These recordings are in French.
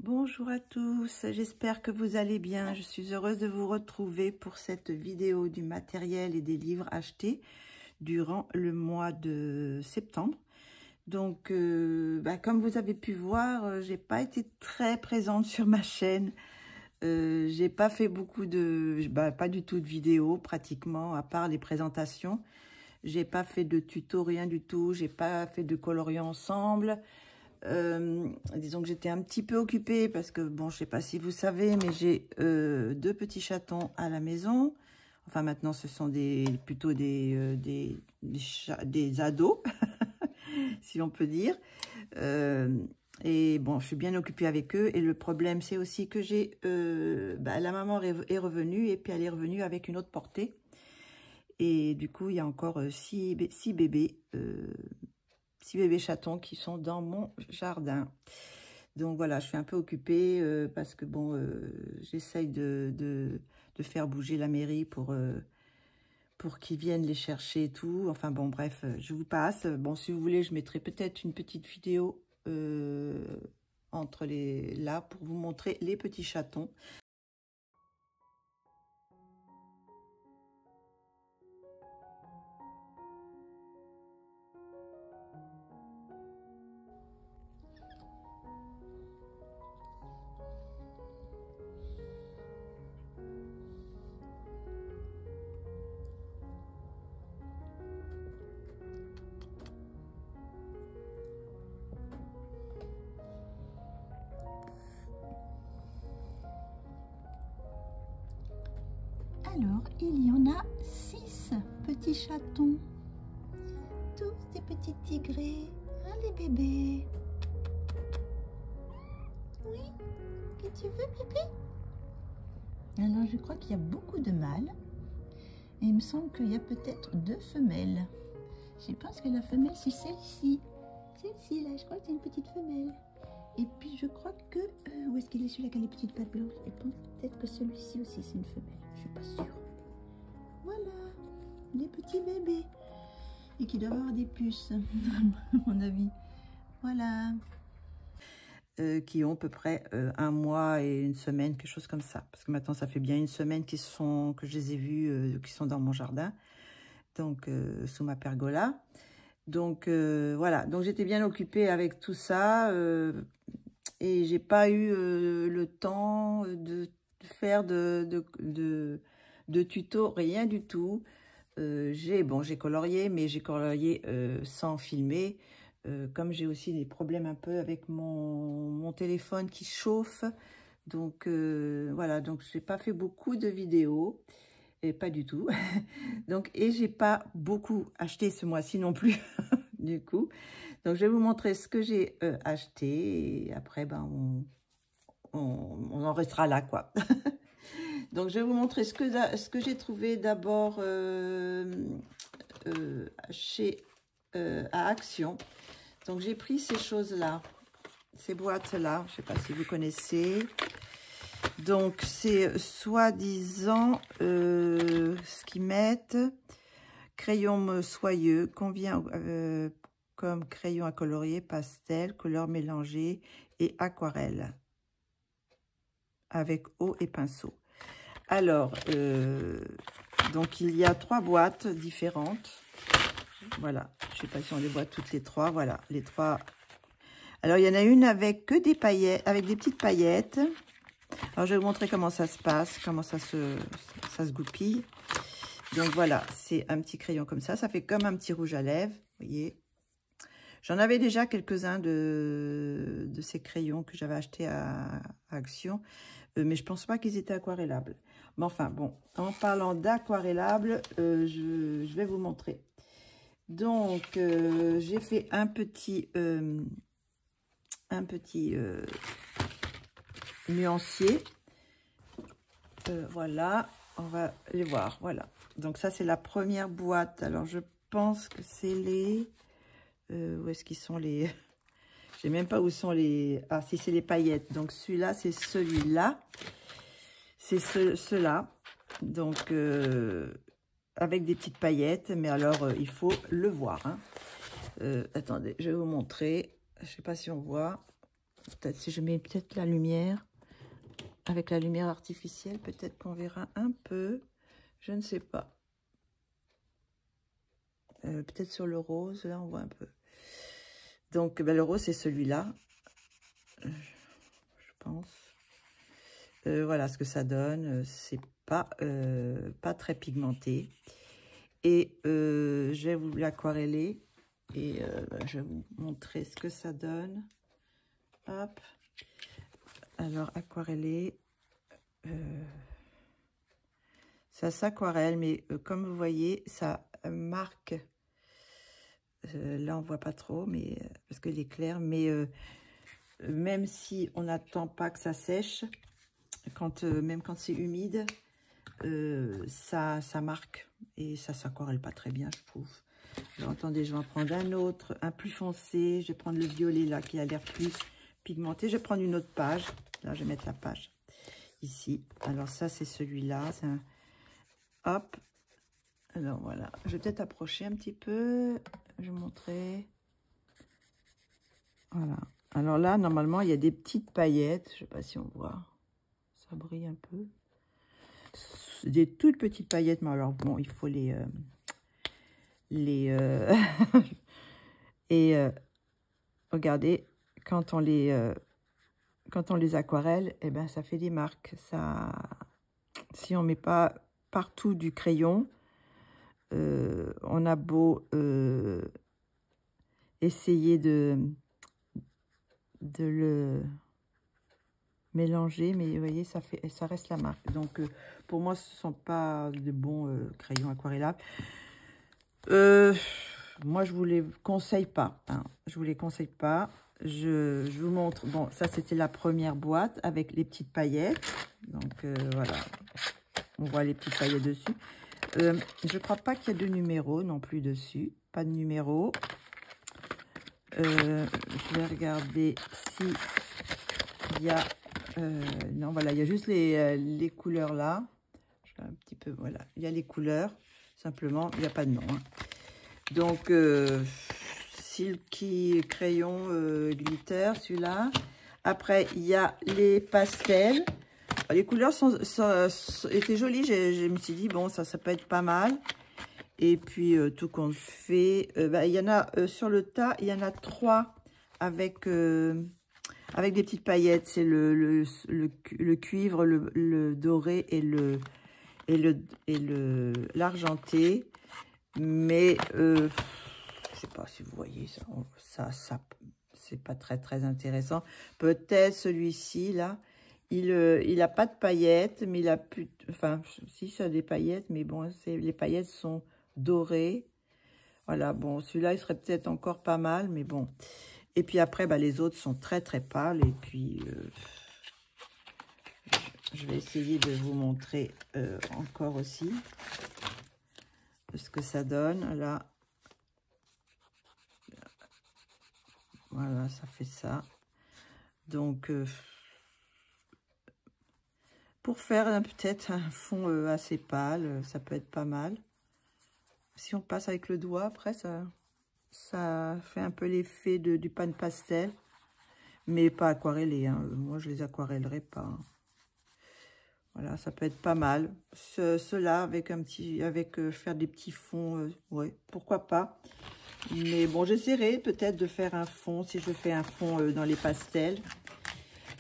Bonjour à tous, j'espère que vous allez bien. Je suis heureuse de vous retrouver pour cette vidéo du matériel et des livres achetés durant le mois de septembre. Donc, comme vous avez pu voir, j'ai pas été très présente sur ma chaîne. J'ai pas fait beaucoup de, pas du tout de vidéos pratiquement, à part les présentations. J'ai pas fait de tuto, rien du tout. J'ai pas fait de coloriant ensemble. Disons que j'étais un petit peu occupée parce que, bon, je sais pas si vous savez, mais j'ai deux petits chatons à la maison. Enfin, maintenant, ce sont plutôt des ados, si on peut dire. Et bon, je suis bien occupée avec eux. Et le problème, c'est aussi que la maman est revenue et puis elle est revenue avec une autre portée. Et du coup, il y a encore six bébés. 6 bébés chatons qui sont dans mon jardin. Donc voilà, je suis un peu occupée parce que bon, j'essaye de faire bouger la mairie pour qu'ils viennent les chercher et tout. Enfin bon, bref, je vous passe. Bon, si vous voulez, je mettrai peut-être une petite vidéo là pour vous montrer les petits chatons. Alors, il y en a 6 petits chatons. Tous des petits tigrés. Hein, les bébés? Oui? Qu'est-ce que tu veux, bébé? Alors, je crois qu'il y a beaucoup de mâles. Et il me semble qu'il y a peut-être 2 femelles. Je pense que la femelle, c'est celle-ci. Celle-ci, là, je crois que c'est une petite femelle. Et puis, je crois que... où est-ce qu'il est celui-là qui a les petites pattes blanches? Je pense peut-être que celui-ci aussi, c'est une femelle. Je suis pas sûre. Voilà, les petits bébés. Et qui doivent avoir des puces, à mon avis. Voilà. Qui ont à peu près 1 mois et 1 semaine, quelque chose comme ça. Parce que maintenant, ça fait bien 1 semaine que je les ai vus, qui sont dans mon jardin. Donc, sous ma pergola. Donc, voilà. Donc, j'étais bien occupée avec tout ça. Et j'ai pas eu le temps de faire de tuto, rien du tout. J'ai colorié, mais j'ai colorié sans filmer. Comme j'ai aussi des problèmes un peu avec mon téléphone qui chauffe. Donc, voilà. Donc, j'ai pas fait beaucoup de vidéos. Et pas du tout. Donc, et j'ai pas beaucoup acheté ce mois-ci non plus. Du coup. Donc, je vais vous montrer ce que j'ai acheté. Et après, on en restera là, quoi. Donc, je vais vous montrer ce que j'ai trouvé d'abord à Action. Donc, j'ai pris ces choses-là, ces boîtes-là. Je ne sais pas si vous connaissez. Donc, c'est soi-disant ce qu'ils mettent. Crayon soyeux, convient comme crayon à colorier, pastel, couleurs mélangées et aquarelle. Avec eau et pinceau. Alors, donc il y a 3 boîtes différentes. Voilà, je ne sais pas si on les voit toutes les 3. Voilà, les 3. Alors, il y en a une avec que des paillettes, avec des petites paillettes. Alors, je vais vous montrer comment ça se passe, comment ça se goupille. Donc, voilà, c'est un petit crayon comme ça. Ça fait comme un petit rouge à lèvres, vous voyez. J'en avais déjà quelques-uns de ces crayons que j'avais achetés à Action. Mais je pense pas qu'ils étaient aquarellables. Mais enfin, bon, en parlant d'aquarellables, je vais vous montrer. Donc, j'ai fait un petit nuancier. Voilà, on va les voir. Voilà. Donc, ça, c'est la première boîte. Alors, je pense que c'est les... où est-ce qu'ils sont les... Je sais même pas où sont les... Ah, si, c'est les paillettes. Donc, celui-là, c'est celui-là. C'est ceux-là. Donc, avec des petites paillettes. Mais alors, il faut le voir. Hein. Attendez, je vais vous montrer. Je sais pas si on voit. peut-être si je mets peut-être la lumière, avec la lumière artificielle, peut-être qu'on verra un peu. Je ne sais pas. Peut-être sur le rose, là on voit un peu. Donc ben, le rose c'est celui-là, je pense. Voilà ce que ça donne. C'est pas très pigmenté. Et je vais vous l'aquareller et je vais vous montrer ce que ça donne. Hop. Alors aquareller, ça s'aquarelle, mais comme vous voyez, ça marque. Là on voit pas trop, mais parce qu'il est clair. Mais même si on n'attend pas que ça sèche, même quand c'est humide, ça marque et ça s'aquarelle pas très bien, je trouve. Alors attendez, je vais en prendre un autre, un plus foncé. Je vais prendre le violet là qui a l'air plus pigmenté. Je vais prendre une autre page. Là, je vais mettre la page ici. Alors ça, c'est celui-là. C'est un... Hop. Alors voilà. Je vais peut-être approcher un petit peu. Je vais vous montrer. Voilà. Alors là, normalement, il y a des petites paillettes. Je sais pas si on voit. Ça brille un peu. Des toutes petites paillettes, mais alors bon, il faut les et regardez, quand on les aquarelle, eh ben ça fait des marques. Ça, si on met pas partout du crayon, on a beau essayer de le mélanger, mais vous voyez, ça reste la marque. Donc pour moi, ce ne sont pas de bons crayons aquarellables. Moi, je vous les conseille pas. Hein. Je vous les conseille pas. Je vous montre. Bon, ça, c'était la première boîte avec les petites paillettes. Donc, voilà. On voit les petites paillettes dessus. Je crois pas qu'il y ait de numéro non plus dessus. Pas de numéro. Je vais regarder si il y a... non, voilà. Il y a juste les couleurs là. Je vais un petit peu... Voilà. Il y a les couleurs. Simplement, il n'y a pas de nom. Hein. Donc, Silky crayon glitter, celui-là. Après, il y a les pastels. Les couleurs étaient jolies. Je me suis dit, bon, ça peut être pas mal. Et puis, tout compte fait, il y en a sur le tas, il y en a 3 avec des petites paillettes. C'est le cuivre, le doré et l'argenté. Mais je sais pas si vous voyez ça c'est pas très intéressant. Peut-être celui-ci là, il a pas de paillettes, mais il a plus, enfin si ça a des paillettes, mais bon, les paillettes sont dorées. Voilà, bon, celui-là il serait peut-être encore pas mal, mais bon. Et puis après, bah, les autres sont très pâles. Et puis je vais essayer de vous montrer encore aussi ce que ça donne là. Voilà, ça fait ça. Donc pour faire peut-être un fond assez pâle, ça peut être pas mal. Si on passe avec le doigt, après ça fait un peu l'effet du pan pastel, mais pas aquarellé. Hein. Moi je les aquarellerai pas. Hein. Voilà, ça peut être pas mal. Cela avec faire des petits fonds, ouais, pourquoi pas. Mais bon, j'essaierai peut-être de faire un fond, si je fais un fond dans les pastels.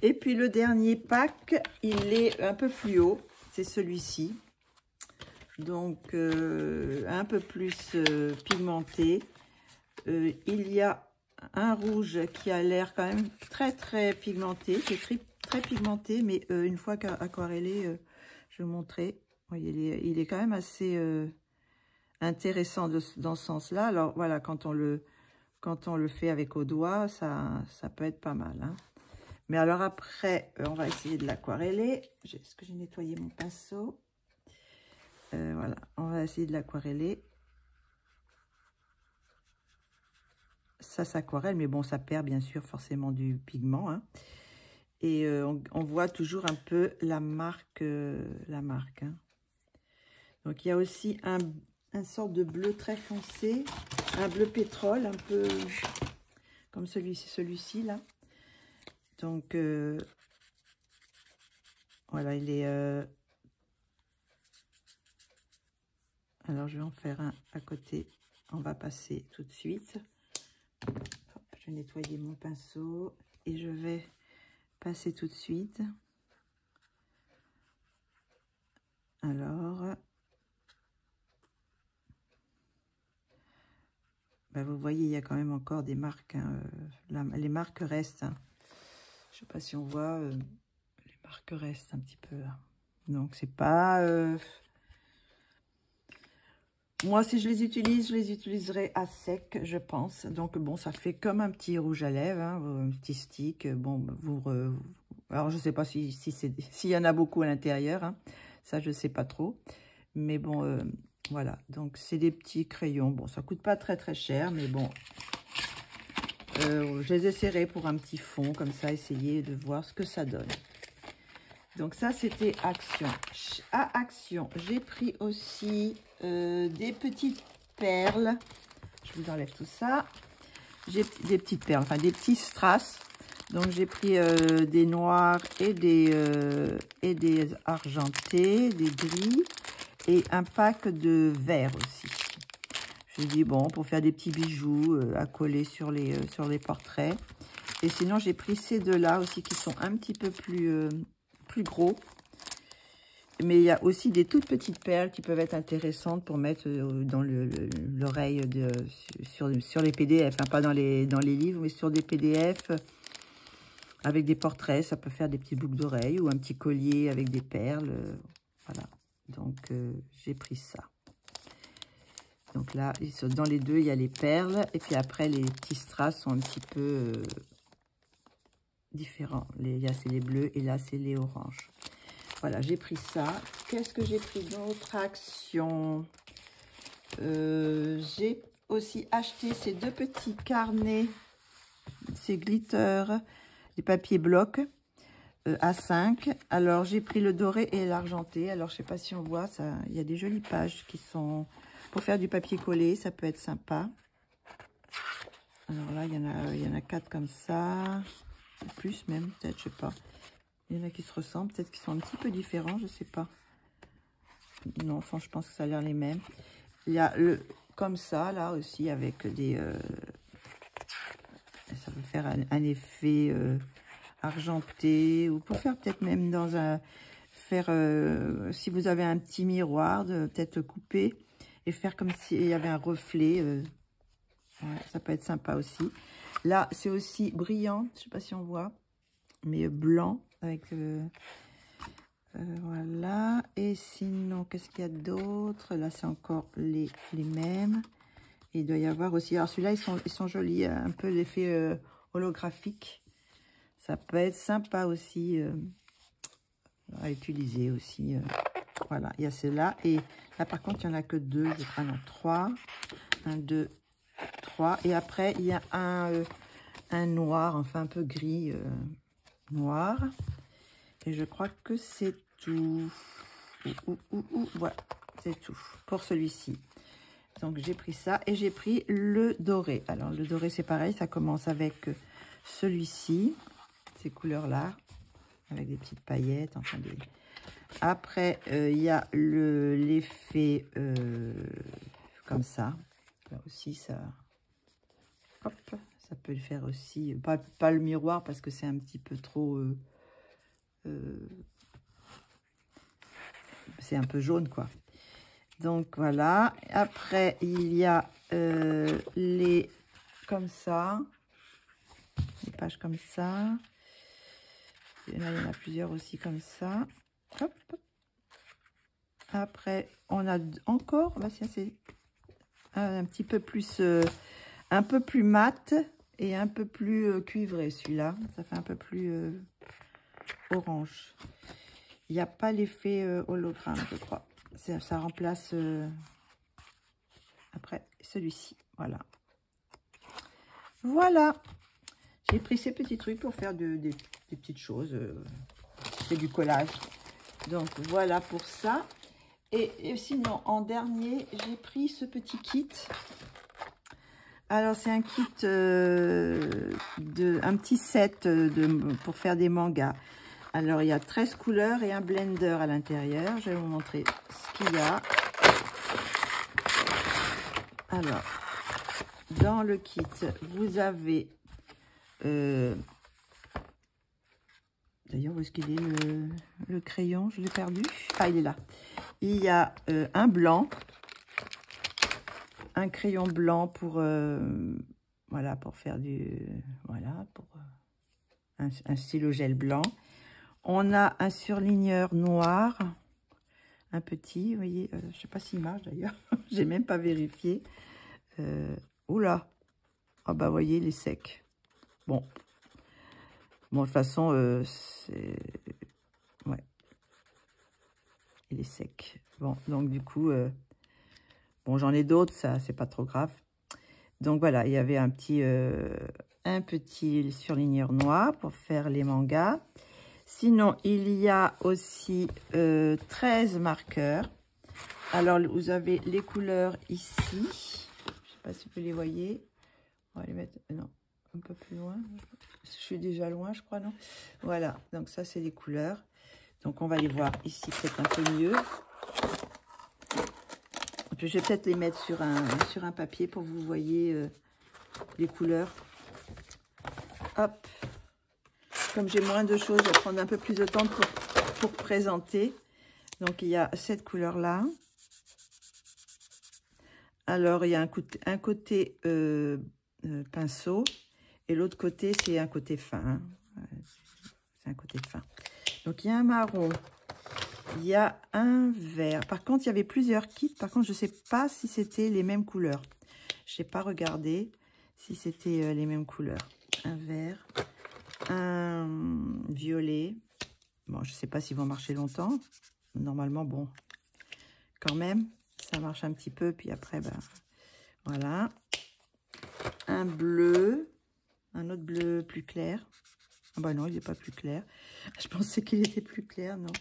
Et puis le dernier pack, il est un peu fluo, c'est celui-ci. Donc un peu plus pigmenté. Il y a un rouge qui a l'air quand même très pigmenté, qui est très pigmenté, mais une fois aquarellé, je vais vous montrer. Vous voyez, il est quand même assez intéressant dans ce sens-là. Alors voilà, quand on le fait avec au doigt, ça peut être pas mal. Hein. Mais alors après, on va essayer de l'aquareller. Est-ce que j'ai nettoyé mon pinceau? Voilà, on va essayer de l'aquareller. Ça s'aquarelle, mais bon, ça perd bien sûr forcément du pigment. Hein. Et on voit toujours un peu la marque. Hein. Donc il y a aussi un sorte de bleu très foncé, un bleu pétrole, un peu comme celui-ci là. Donc, voilà, il est... Alors, je vais en faire un à côté. On va passer tout de suite. Hop, je vais nettoyer mon pinceau et je vais passer tout de suite. Alors, ben vous voyez, il y a quand même encore des marques. Hein, les marques restent. Hein. Je ne sais pas si on voit, les marques restent un petit peu. Là. Donc, c'est pas... Moi, si je les utiliserai à sec, je pense. Donc, bon, ça fait comme un petit rouge à lèvres, hein, un petit stick. Bon, alors, je ne sais pas s'il y en a beaucoup à l'intérieur. Hein. Ça, je ne sais pas trop. Mais bon, voilà. Donc, c'est des petits crayons. Bon, ça ne coûte pas très, très cher. Mais bon, je les essaierai pour un petit fond. Comme ça, essayer de voir ce que ça donne. Donc, ça, c'était Action. À Action, j'ai pris aussi... des petites perles. Je vous enlève tout ça. J'ai des petites perles, enfin des petits strass. Donc j'ai pris des noirs et des argentés, des gris et un pack de verts aussi. Je me dis bon, pour faire des petits bijoux à coller sur les portraits. Et sinon j'ai pris ces deux-là aussi qui sont un petit peu plus gros. Mais il y a aussi des toutes petites perles qui peuvent être intéressantes pour mettre dans l'oreille sur les PDF. Enfin, pas dans les livres, mais sur des PDF avec des portraits. Ça peut faire des petits boucles d'oreilles ou un petit collier avec des perles. Voilà. Donc, j'ai pris ça. Donc là, dans les deux, il y a les perles. Et puis après, les petits strass sont un petit peu différents. Là, c'est les bleus et là, c'est les oranges. Voilà, j'ai pris ça. Qu'est-ce que j'ai pris d'autre? Action. J'ai aussi acheté ces deux petits carnets, ces glitters, les papiers blocs A5. Alors, j'ai pris le doré et l'argenté. Alors, je ne sais pas si on voit, ça. Il y a des jolies pages qui sont pour faire du papier collé. Ça peut être sympa. Alors là, il y en a 4 comme ça. Plus même, peut-être, je sais pas. Il y en a qui se ressemblent, peut-être qu'ils sont un petit peu différents, je sais pas. Non, enfin, je pense que ça a l'air les mêmes. Il y a comme ça, là aussi, avec des... ça peut faire un effet argenté, ou pour faire peut-être même dans un... si vous avez un petit miroir, peut-être couper et faire comme s'il y avait un reflet. Ouais, ça peut être sympa aussi. Là, c'est aussi brillant, je sais pas si on voit, mais blanc. Avec voilà. Et sinon, qu'est-ce qu'il y a d'autre? Là, c'est encore les mêmes. Et il doit y avoir aussi... Alors, celui-là, ils sont jolis. Un peu l'effet holographique. Ça peut être sympa aussi à utiliser aussi. Voilà, il y a ceux-là. Et là, par contre, il n'y en a que 2. Je crois, non, 3. 1, 2, 3. Et après, il y a un noir, enfin un peu gris noir. Et je crois que c'est tout. Voilà, c'est tout pour celui-ci. Donc, j'ai pris ça et j'ai pris le doré. Alors, le doré, c'est pareil. Ça commence avec celui-ci, ces couleurs-là, avec des petites paillettes. Enfin, Après, il y a l'effet comme ça. Là aussi, ça... Hop, ça peut le faire aussi. Pas le miroir parce que c'est un petit peu trop... c'est un peu jaune, quoi. Donc, voilà. Après, il y a les... comme ça. Les pages comme ça. Et là, il y en a plusieurs aussi comme ça. Hop. Après, on a encore... Bah, c'est un petit peu plus... un peu plus mat et un peu plus cuivré, celui-là. Ça fait un peu plus orange. Il n'y a pas l'effet hologramme, je crois. Ça remplace après celui-ci. Voilà. Voilà. J'ai pris ces petits trucs pour faire des petites choses. C'est du collage. Donc, voilà pour ça. Et sinon, en dernier, j'ai pris ce petit kit. Alors, c'est un kit, un petit set pour faire des mangas. Alors, il y a 13 couleurs et un blender à l'intérieur. Je vais vous montrer ce qu'il y a. Alors, dans le kit, vous avez... D'ailleurs, où est-ce qu'il est, le crayon? Je l'ai perdu. Ah, il est là. Il y a un blanc. Un crayon blanc pour... voilà, pour faire du... Voilà, pour un stylo gel blanc. On a un surligneur noir. Un petit, vous voyez. Je ne sais pas s'il marche d'ailleurs. J'ai même pas vérifié. Oula. Ah bah, vous voyez, il est sec. Bon. Bon, de toute façon, c'est... Ouais. Il est sec. Bon, donc du coup... bon, j'en ai d'autres, ça, c'est pas trop grave. Donc voilà, il y avait un petit surligneur noir pour faire les mangas. Sinon, il y a aussi 13 marqueurs. Alors, vous avez les couleurs ici. Je ne sais pas si vous les voyez. On va les mettre, non, un peu plus loin. Je suis déjà loin, je crois, non? Voilà, donc ça, c'est les couleurs. Donc, on va les voir ici peut-être un peu mieux. Je vais peut-être les mettre sur un papier pour que vous voyez les couleurs. Hop. Comme j'ai moins de choses, je vais prendre un peu plus de temps pour présenter. Donc, il y a cette couleur-là. Alors, il y a un côté pinceau et l'autre côté, c'est un côté fin. Hein. C'est un côté fin. Donc, il y a un marron. Il y a un vert. Par contre, il y avait plusieurs kits. Par contre, je ne sais pas si c'était les mêmes couleurs. Je n'ai pas regardé si c'était les mêmes couleurs. Un vert, un violet. Bon, je ne sais pas s'ils vont marcher longtemps. Normalement, bon, quand même, ça marche un petit peu. Puis après, ben, voilà. Un bleu. Un autre bleu plus clair. Ah ben non, il n'est pas plus clair. Je pensais qu'il était plus clair, non.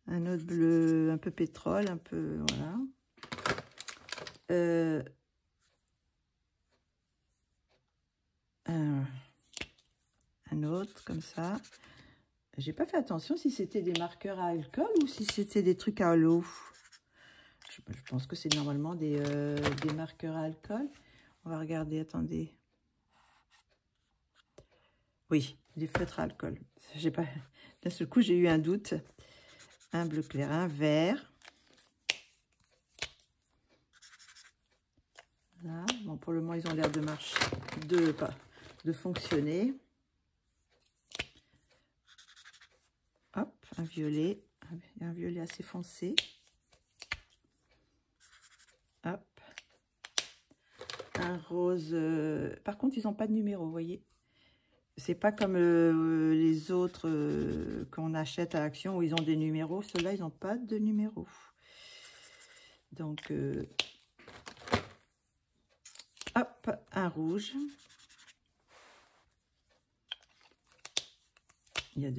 Un autre bleu un peu pétrole, un peu, voilà. Un autre, comme ça. J'ai pas fait attention si c'était des marqueurs à alcool ou si c'était des trucs à l'eau. Je pense que c'est normalement des marqueurs à alcool. On va regarder, attendez. Oui, des feutres à alcool. J'ai pas... D'un seul coup, j'ai eu un doute. Un bleu clair, un vert. Là. Bon, pour le moment, ils ont l'air de marcher, de fonctionner. Hop, un violet. Un violet assez foncé. Hop. Un rose. Par contre, ils n'ont pas de numéro, vous voyez. C'est pas comme les autres qu'on achète à Action où ils ont des numéros. Ceux-là, ils n'ont pas de numéro. Donc, hop, un rouge. Il y a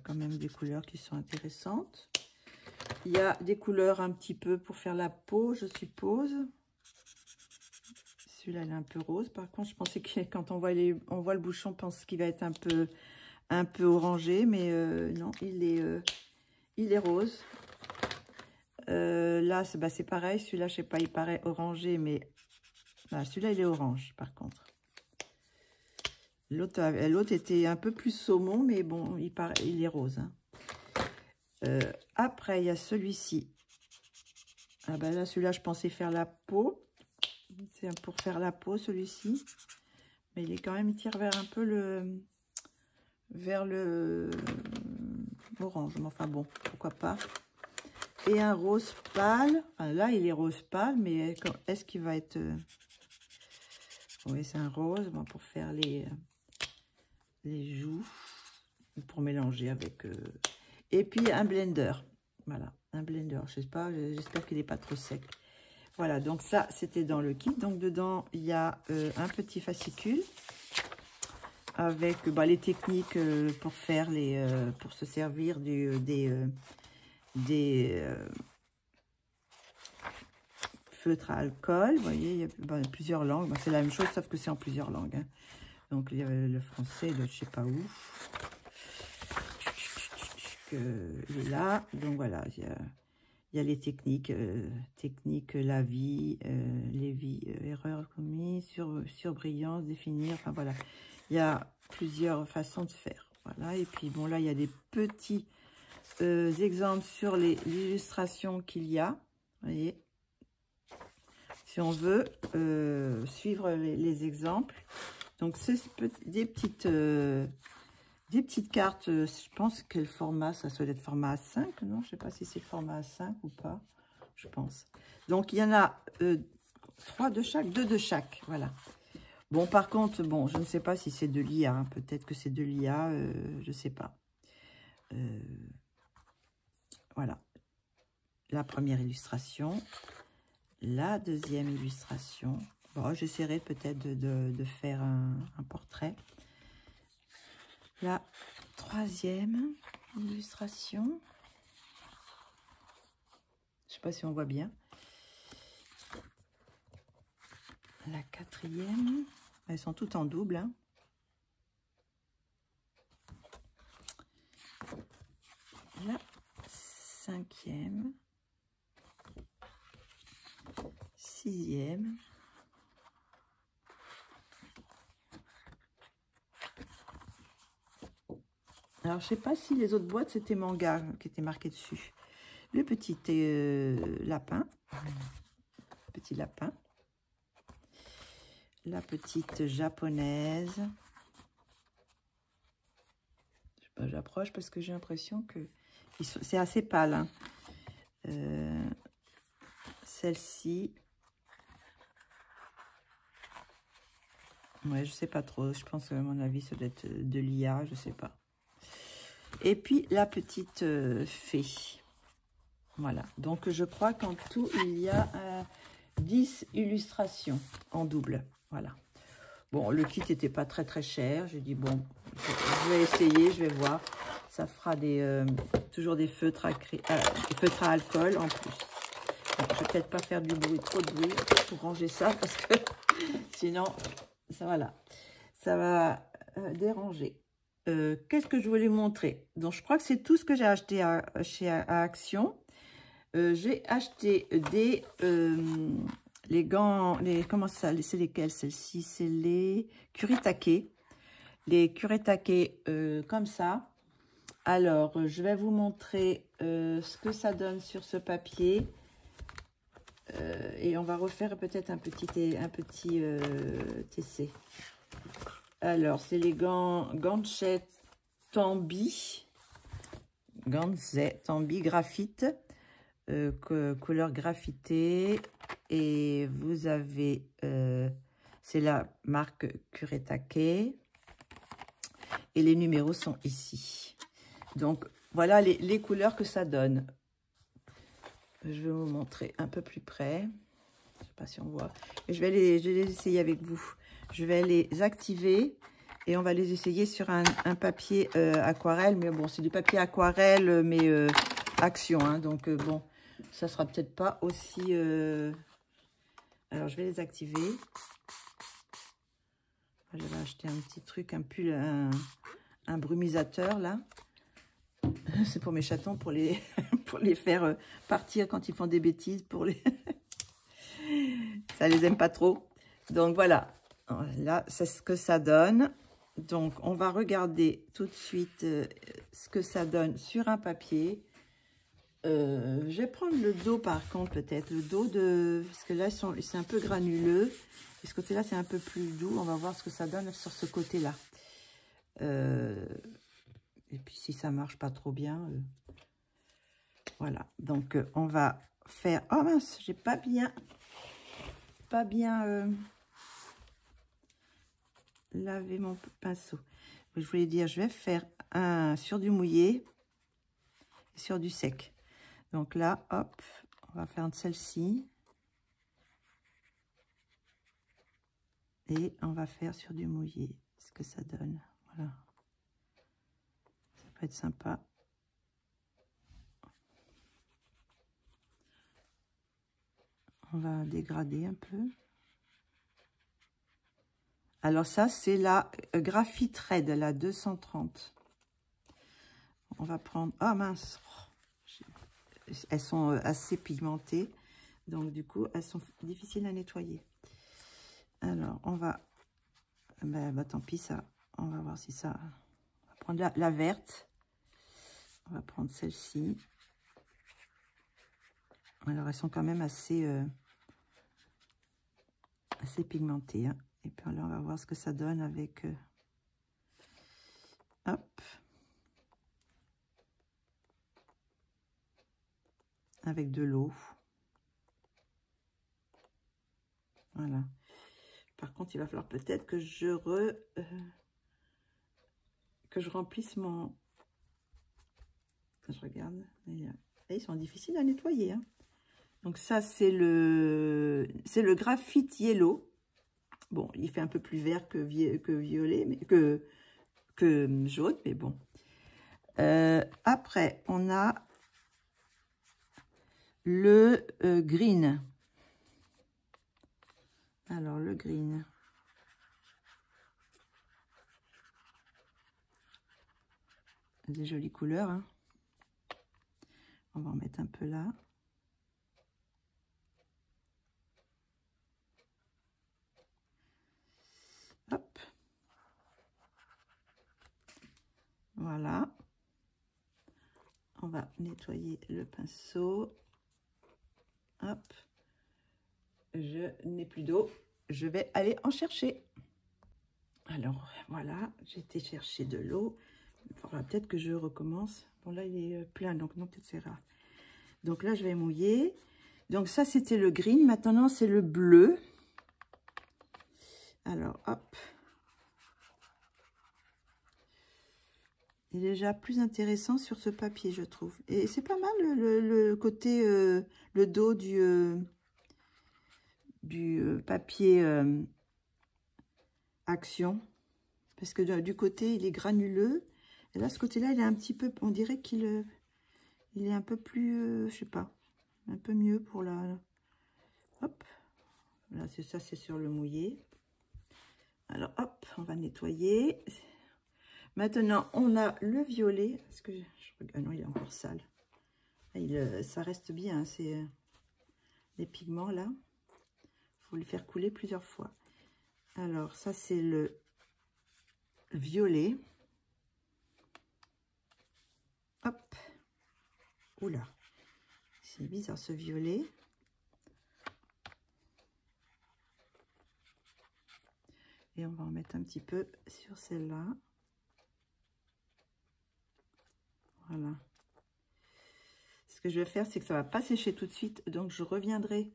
quand même des couleurs qui sont intéressantes. Il y a des couleurs un petit peu pour faire la peau, je suppose. Celui-là, il est un peu rose. Par contre, je pensais que quand on voit le bouchon, on pense qu'il va être un peu orangé. Mais non, il est rose. Là, c'est pareil. Celui-là, je sais pas, il paraît orangé. Mais celui-là, il est orange, par contre. L'autre était un peu plus saumon. Mais bon, il est rose. Hein. Après, il y a celui-ci. Ah ben là, celui-là, je pensais faire la peau. C'est pour faire la peau, celui-ci. Mais il tire vers un peu vers le orange. Mais enfin bon, pourquoi pas. Et un rose pâle. Enfin, là, il est rose pâle, mais est-ce qu'il va être... Oui, c'est un rose. Bon, pour faire les joues. Pour mélanger avec... Et puis, un blender. Voilà, un blender. Je sais pas, j'espère qu'il n'est pas trop sec. Voilà, donc ça, c'était dans le kit. Donc, dedans, il y a un petit fascicule avec les techniques pour faire pour se servir feutre à alcool. Vous voyez, il y a plusieurs langues. Bon, c'est la même chose, sauf que c'est en plusieurs langues. Hein. Donc, il y a le français, le je sais pas où. Il est là. Donc, voilà, il y a les techniques. La vie, erreurs commises, surbrillance, définir. Enfin, voilà. Il y a plusieurs façons de faire. Voilà. Et puis, bon, là, il y a des petits exemples sur les illustrations qu'il y a. Vous voyez, si on veut suivre les exemples. Donc, c'est des petites cartes. Je pense quel format, ça doit être format A5, non? Je ne sais pas si c'est format A5 ou pas, je pense. Donc, il y en a 3 de chaque, 2 de chaque, voilà. Bon, par contre, bon, je ne sais pas si c'est de l'IA. Hein. Peut-être que c'est de l'IA, je ne sais pas. Voilà. La première illustration. La deuxième illustration. Bon, j'essaierai peut-être de faire un portrait. La troisième illustration. Je ne sais pas si on voit bien. La quatrième. Elles sont toutes en double. Hein. La cinquième. Sixième. Alors, je ne sais pas si les autres boîtes, c'était manga qui était marqué dessus. Le petit lapin. Petit lapin. La petite japonaise. Je sais pas, j'approche parce que j'ai l'impression que c'est assez pâle. Hein. Celle-ci. Ouais, je sais pas trop. Je pense que, à mon avis, ça doit être de l'IA, je sais pas. Et puis, la petite fée. Voilà. Donc, je crois qu'en tout, il y a 10 illustrations en double. Voilà. Bon, le kit n'était pas très, très cher. J'ai dit, bon, je vais essayer, je vais voir. Ça fera toujours des feutres à alcool en plus. Bon, je vais peut-être pas faire trop de bruit pour ranger ça parce que sinon, voilà, ça va déranger. Qu'est-ce que je voulais montrer? Donc, je crois que c'est tout ce que j'ai acheté chez Action. J'ai acheté les gants, comment ça, c'est lesquels? Celles-ci, c'est les Kuretake. Les Kuretake comme ça. Alors, je vais vous montrer ce que ça donne sur ce papier. Et on va refaire peut-être un petit TC. Alors, c'est les Ganchet Tambi. Ganchet Tambi graphite. Couleur graphitée. Et vous avez... c'est la marque Kuretake. Et les numéros sont ici. Donc, voilà les couleurs que ça donne. Je vais vous montrer un peu plus près. Je ne sais pas si on voit. Et je vais les essayer avec vous. Je vais les activer et on va les essayer sur un papier aquarelle. Mais bon, c'est du papier aquarelle, mais Action. Hein, donc, bon, ça sera peut-être pas aussi... Alors, je vais les activer. J'avais acheté un petit truc, un brumisateur, là. C'est pour mes chatons, pour les faire partir quand ils font des bêtises. Ça les aime pas trop. Donc, voilà. Là, c'est ce que ça donne. Donc, on va regarder tout de suite ce que ça donne sur un papier. Je vais prendre le dos, par contre, peut-être. Le dos parce que là, c'est un peu granuleux. Et ce côté-là, c'est un peu plus doux. On va voir ce que ça donne sur ce côté-là. Et puis, si ça marche pas trop bien, voilà. Donc, on va faire... Oh mince, j'ai pas bien lavé mon pinceau. Je voulais dire, je vais faire un sur du mouillé et sur du sec. Donc là, hop, on va faire celle-ci. Et on va faire sur du mouillé. Ce que ça donne. Voilà. Ça peut être sympa. On va dégrader un peu. Alors ça, c'est la Graphite Red, la 230. On va prendre... Ah mince! Elles sont assez pigmentées. Donc du coup, elles sont difficiles à nettoyer. Alors, on va... bah, tant pis, ça. On va voir si ça... On va prendre la verte. On va prendre celle-ci. Alors, elles sont quand même assez pigmentées. Hein. Et puis là, on va voir ce que ça donne avec... hop. Avec de l'eau. Voilà. Par contre, il va falloir peut-être que je remplisse mon... Je regarde. Et ils sont difficiles à nettoyer. Hein. Donc ça, c'est le graphite yellow. Bon, il fait un peu plus vert que violet, mais que jaune, mais bon. Après, on a le green. Alors, le green. Des jolies couleurs. Hein. On va en mettre un peu là. Hop. Voilà. On va nettoyer le pinceau. Hop. Je n'ai plus d'eau. Je vais aller en chercher. Alors, voilà. J'ai été chercher de l'eau. Il faudra peut-être que je recommence. Bon, là, il est plein, donc non, peut-être c'est rare. Donc là, je vais mouiller. Donc ça, c'était le green. Maintenant, c'est le bleu. Alors, hop. Il est déjà plus intéressant sur ce papier, je trouve. Et c'est pas mal le côté, le dos du papier Action. Parce que du côté, il est granuleux. Et là, ce côté-là, il est un petit peu, on dirait qu'il est un peu plus, je sais pas, un peu mieux pour la... Hop. Là, c'est ça, c'est sur le mouillé. Alors, hop, on va nettoyer. Maintenant, on a le violet. Est-ce que ah non, il est encore sale. Ça reste bien, hein, c'est les pigments là. Il faut le faire couler plusieurs fois. Alors, ça, c'est le violet. Hop. Oula. C'est bizarre ce violet. Et on va en mettre un petit peu sur celle-là. Voilà. Ce que je vais faire, c'est que ça va pas sécher tout de suite. Donc, je reviendrai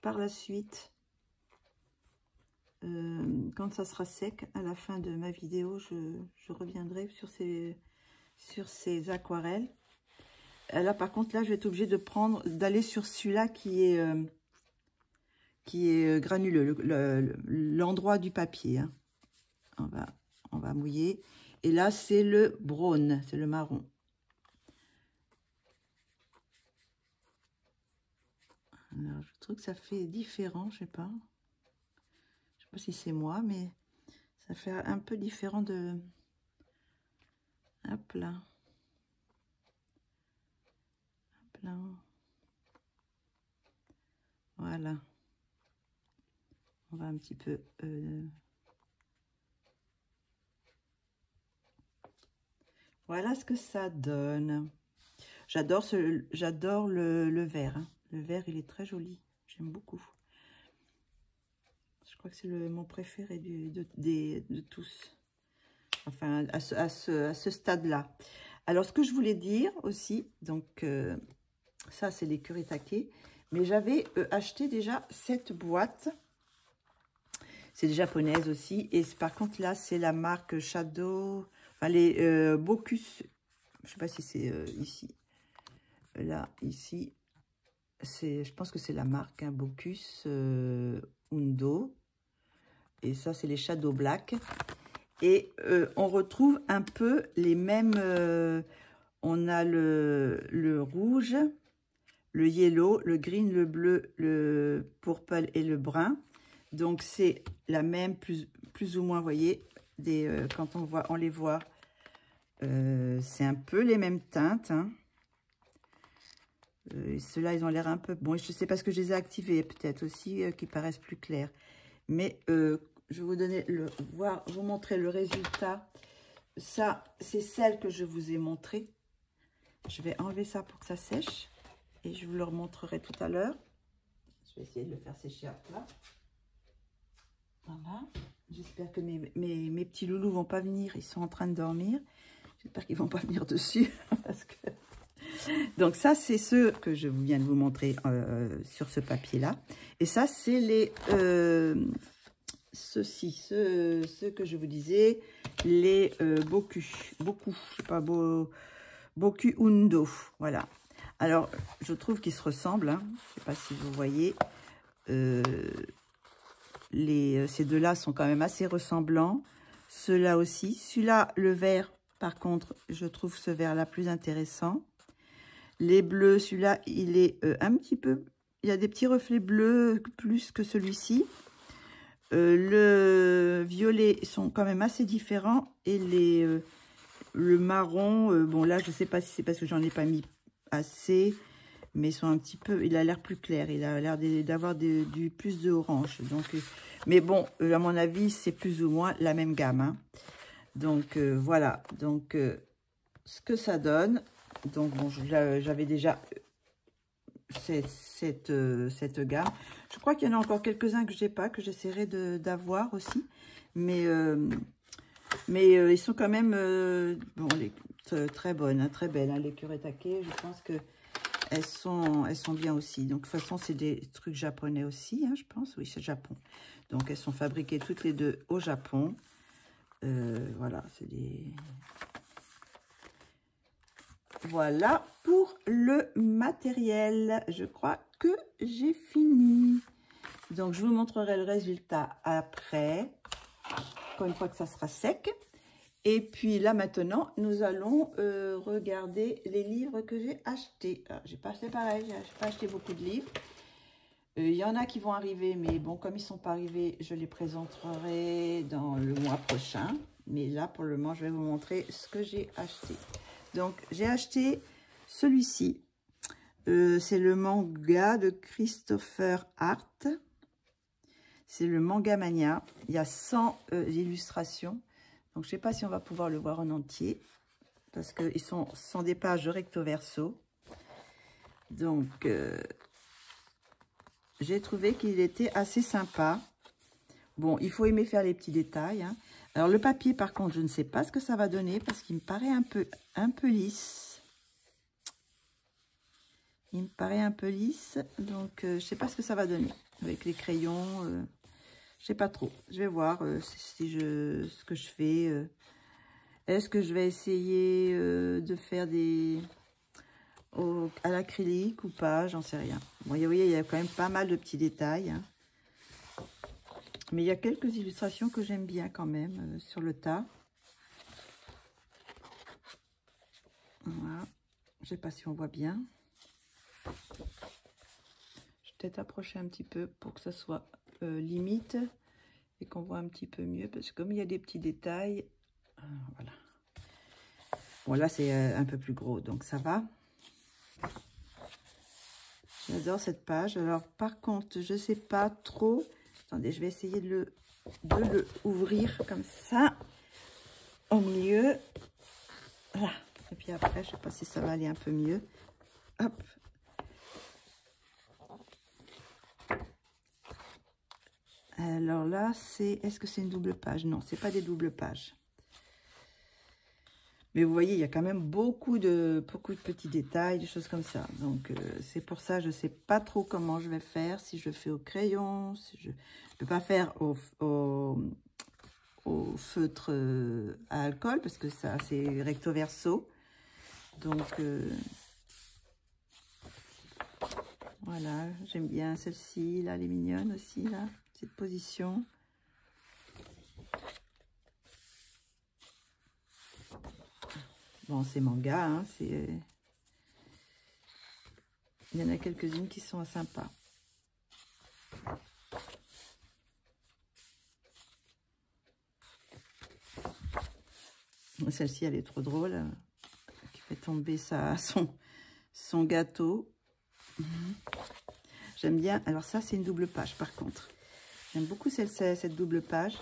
par la suite. Quand ça sera sec, à la fin de ma vidéo, je reviendrai sur ces aquarelles. Là, par contre, là, je vais être obligée d'aller sur celui-là qui est granuleux, l'endroit du papier. Hein. On va mouiller. Et là, c'est le brown, c'est le marron. Alors, je trouve que ça fait différent, je sais pas. Je sais pas si c'est moi, mais ça fait un peu différent de... Hop là. Hop là. Voilà. On va un petit peu... Voilà ce que ça donne. J'adore le vert. Hein. Le vert, il est très joli. J'aime beaucoup. Je crois que c'est mon préféré de tous. Enfin, à ce stade-là. Alors, ce que je voulais dire aussi, donc, ça, c'est les Kuretake. Mais j'avais acheté déjà cette boîte. C'est des japonaises aussi. Et par contre, là, c'est la marque Shadow. Enfin, les Bocuse. Je ne sais pas si c'est ici. Là, ici. Je pense que c'est la marque hein, Bocuse Undo. Et ça, c'est les Shadow Black. Et on retrouve un peu les mêmes... on a le rouge, le yellow, le green, le bleu, le purple et le brun. Donc, c'est la même, plus ou moins, vous voyez, quand on les voit, c'est un peu les mêmes teintes. Hein. Ceux-là, ils ont l'air un peu... Bon, je sais pas ce que je les ai activés, peut-être aussi, qui paraissent plus clairs. Mais je vais vous donner vous montrer le résultat. Ça, c'est celle que je vous ai montrée. Je vais enlever ça pour que ça sèche. Et je vous le remontrerai tout à l'heure. Je vais essayer de le faire sécher à plat. Voilà. J'espère que mes petits loulous vont pas venir. Ils sont en train de dormir. J'espère qu'ils vont pas venir dessus. Parce que... Donc ça, c'est ceux que je viens de vous montrer sur ce papier-là. Et ça, c'est les... ceux que je vous disais, les Boku, je sais pas, Boku Undo, voilà. Alors, je trouve qu'ils se ressemblent, hein. Je sais pas si vous voyez, ces deux-là sont quand même assez ressemblants, ceux-là aussi. Celui-là, le vert, par contre, je trouve ce vert-là plus intéressant. Les bleus, celui-là, il est un petit peu, il y a des petits reflets bleus plus que celui-ci. Le violet sont quand même assez différents et le marron, bon là je sais pas si c'est parce que j'en ai pas mis assez, mais ils sont un petit peu, il a l'air plus clair, il a l'air d'avoir du plus de orange. Donc, mais bon, à mon avis c'est plus ou moins la même gamme. Hein. Donc voilà, donc ce que ça donne. Donc bon, j'avais déjà cette gamme. Je crois qu'il y en a encore quelques-uns que j'ai pas, que j'essaierai d'avoir aussi. Mais ils sont quand même bon, très bonnes, hein, très belles. Hein, les Kuretake, je pense que elles sont bien aussi. Donc de toute façon, c'est des trucs japonais aussi, hein, je pense. Oui, c'est Japon. Donc elles sont fabriquées toutes les deux au Japon. Voilà, c'est des... Voilà pour le matériel. Je crois que j'ai fini. Donc, je vous montrerai le résultat après, encore une fois que ça sera sec. Et puis là, maintenant, nous allons regarder les livres que j'ai achetés. J'ai pas acheté pareil, j'ai pas acheté beaucoup de livres. Il y en a qui vont arriver, mais bon, comme ils sont pas arrivés, je les présenterai dans le mois prochain. Mais là, pour le moment, je vais vous montrer ce que j'ai acheté. Donc, j'ai acheté celui-ci. C'est le manga de Christopher Hart. C'est le Manga Mania. Il y a 100 illustrations. Donc, je ne sais pas si on va pouvoir le voir en entier. Parce qu'ils sont des pages recto verso. Donc, j'ai trouvé qu'il était assez sympa. Bon, il faut aimer faire les petits détails. Hein. Alors, le papier, par contre, je ne sais pas ce que ça va donner. Parce qu'il me paraît un peu lisse. Il me paraît un peu lisse. Donc, je ne sais pas ce que ça va donner. Avec les crayons... je sais pas trop. Je vais voir ce que je fais. Est-ce que je vais essayer de faire à l'acrylique ou pas? J'en sais rien. Bon, vous voyez, il y a quand même pas mal de petits détails. Hein. Mais il y a quelques illustrations que j'aime bien quand même sur le tas. Voilà. Je sais pas si on voit bien. Je vais peut-être approcher un petit peu pour que ça soit limite et qu'on voit un petit peu mieux. Parce que comme il y a des petits détails, voilà. Bon, là, c'est un peu plus gros, donc ça va. J'adore cette page. Alors, par contre, je sais pas trop. Attendez, je vais essayer de le ouvrir comme ça, au milieu. Voilà. Et puis après, je sais pas si ça va aller un peu mieux. Hop. Alors là, est-ce que c'est une double page? Non, c'est pas des doubles pages. Mais vous voyez, il y a quand même beaucoup de petits détails, des choses comme ça. Donc, c'est pour ça, je ne sais pas trop comment je vais faire. Si je le fais au crayon, si je ne peux pas faire au feutre à alcool, parce que ça, c'est recto verso. Donc, voilà, j'aime bien celle-ci. Là, elle est mignonne aussi, là, cette position. Bon, c'est manga, hein, c'est... Il y en a quelques-unes qui sont sympas. Celle-ci, elle est trop drôle. Qui fait tomber son gâteau. J'aime bien. Alors ça, c'est une double page, par contre. J'aime beaucoup cette double page.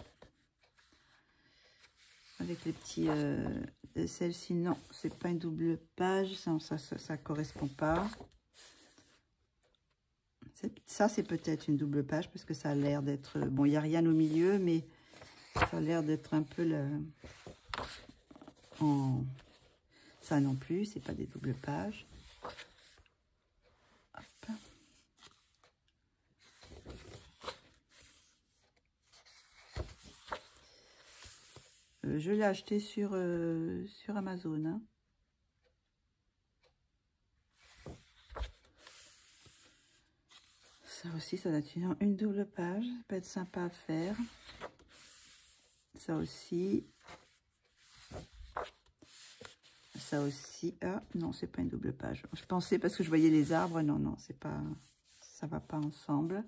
Avec les petits... celle-ci, non, c'est pas une double page. Ça correspond pas. Ça, c'est peut-être une double page, parce que ça a l'air d'être... Bon, il n'y a rien au milieu, mais ça a l'air d'être un peu... Ça non plus, c'est pas des doubles pages. Hop. Je l'ai acheté sur Amazon. Hein. Ça aussi, ça doit être une double page. Ça peut être sympa à faire. Ça aussi. Ça aussi. Ah, non, c'est pas une double page. Je pensais parce que je voyais les arbres. Non, non, c'est pas... Ça va pas ensemble.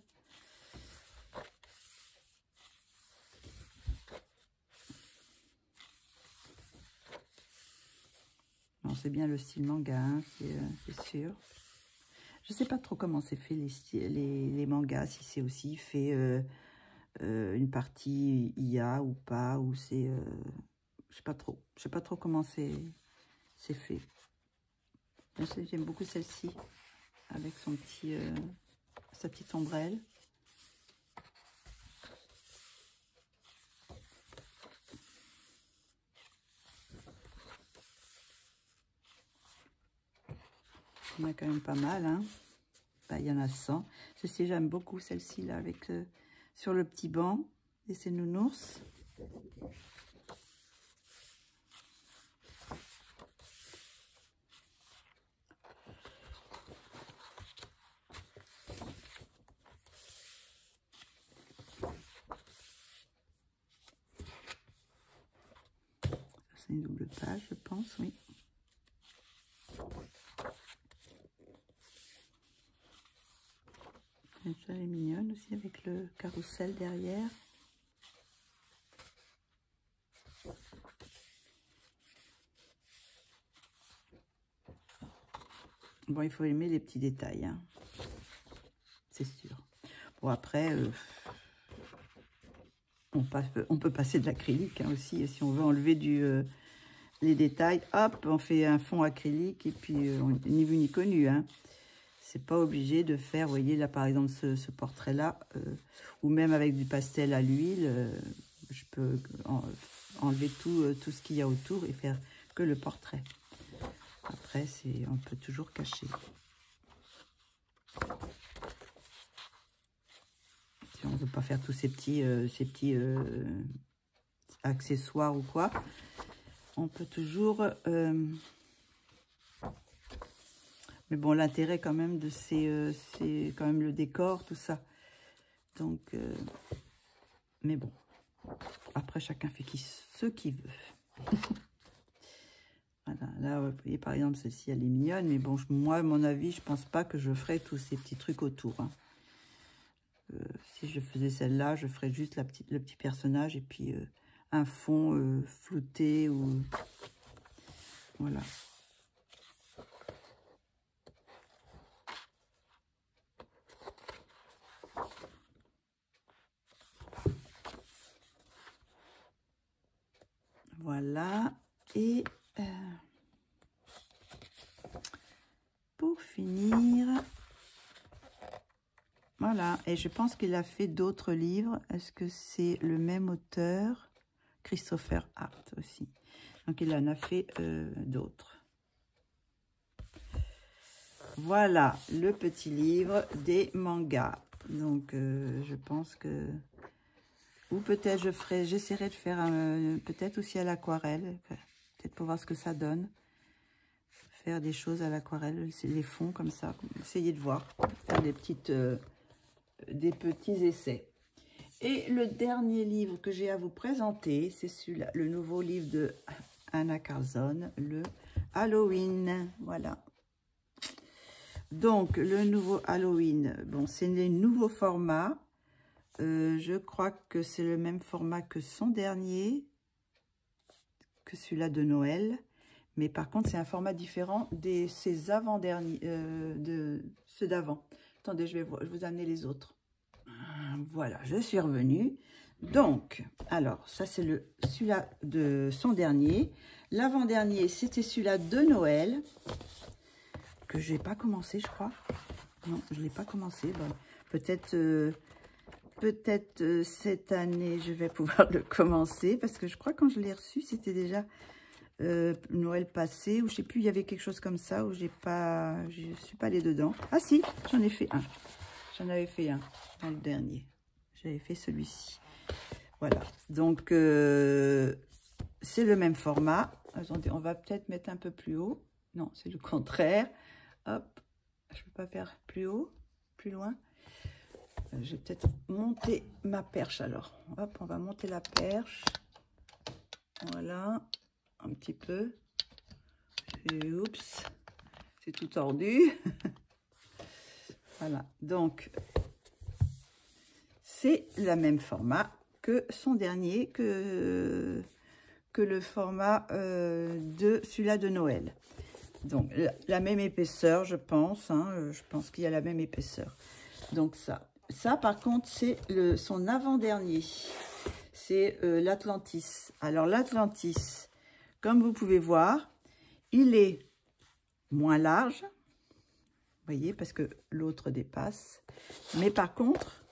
Non, c'est bien le style manga, hein, c'est sûr. Je sais pas trop comment c'est fait les mangas, si c'est aussi fait une partie IA ou pas, ou c'est... je sais pas trop. Je sais pas trop comment c'est fait. J'aime beaucoup celle-ci, avec sa petite ombrelle. Il y en a quand même pas mal, hein. Bah, il y en a 100. Ceci, j'aime beaucoup celle-ci, là, avec sur le petit banc. Et c'est nounours. C'est une double page, je pense, oui. Elle est mignonne aussi, avec le carrousel derrière. Bon, il faut aimer les petits détails, hein. C'est sûr. Bon, après, on peut passer de l'acrylique, hein, aussi. Et si on veut enlever les détails, hop, on fait un fond acrylique et puis ni vu ni connu, hein. C'est pas obligé de faire, vous voyez, là, par exemple, ce portrait-là, ou même avec du pastel à l'huile, je peux enlever tout ce qu'il y a autour et faire que le portrait. Après, on peut toujours cacher. Si on ne veut pas faire tous ces petits accessoires ou quoi, on peut toujours... mais bon, l'intérêt quand même c'est quand même le décor, tout ça. Donc, mais bon, après chacun fait ce qu'il veut. Voilà, là, vous voyez, par exemple, celle-ci, elle est mignonne, mais bon, moi, à mon avis, je pense pas que je ferai tous ces petits trucs autour. Hein. Si je faisais celle-là, je ferais juste le petit personnage et puis un fond flouté ou... Voilà. Voilà. Et pour finir... Voilà, et je pense qu'il a fait d'autres livres. Est-ce que c'est le même auteur? Christopher Hart aussi. Donc, il en a fait d'autres. Voilà, le petit livre des mangas. Donc, je pense que... Ou peut-être j'essaierai de faire peut-être aussi à l'aquarelle. Peut-être pour voir ce que ça donne. Faire des choses à l'aquarelle, les fonds comme ça. Essayez de voir. Faire des petits essais. Et le dernier livre que j'ai à vous présenter, c'est celui-là, le nouveau livre de Anna Carlson, le Halloween. Voilà. Donc, le nouveau Halloween, bon, c'est les nouveaux formats. Je crois que c'est le même format que son dernier, que celui-là de Noël. Mais par contre, c'est un format différent de ses avant-derniers, de ceux d'avant. Attendez, je vais vous amener les autres. Voilà, je suis revenue. Donc, alors, ça c'est celui-là de son dernier. L'avant-dernier, c'était celui-là de Noël, que je n'ai pas commencé, je crois. Non, je ne l'ai pas commencé. Bon, peut-être cette année, je vais pouvoir le commencer, parce que je crois que quand je l'ai reçu, c'était déjà Noël passé, ou je sais plus, il y avait quelque chose comme ça, où je suis pas allée dedans. Ah si, j'en ai fait un. J'en avais fait un dans le dernier. J'avais fait celui-ci. Voilà, donc c'est le même format. Attendez, on va peut-être mettre un peu plus haut. Non, c'est le contraire. Hop, je ne peux pas faire plus haut, plus loin. Je vais peut-être monter ma perche alors. Hop, on va monter la perche. Voilà, un petit peu. Et oups, c'est tout tordu. Voilà, donc c'est le même format que son dernier, que le format de celui-là de Noël. Donc la même épaisseur, je pense, hein, je pense qu'il y a la même épaisseur. Donc ça par contre c'est son avant-dernier, c'est l'Atlantis. Alors l'Atlantis, comme vous pouvez voir, il est moins large, vous voyez, parce que l'autre dépasse, mais par contre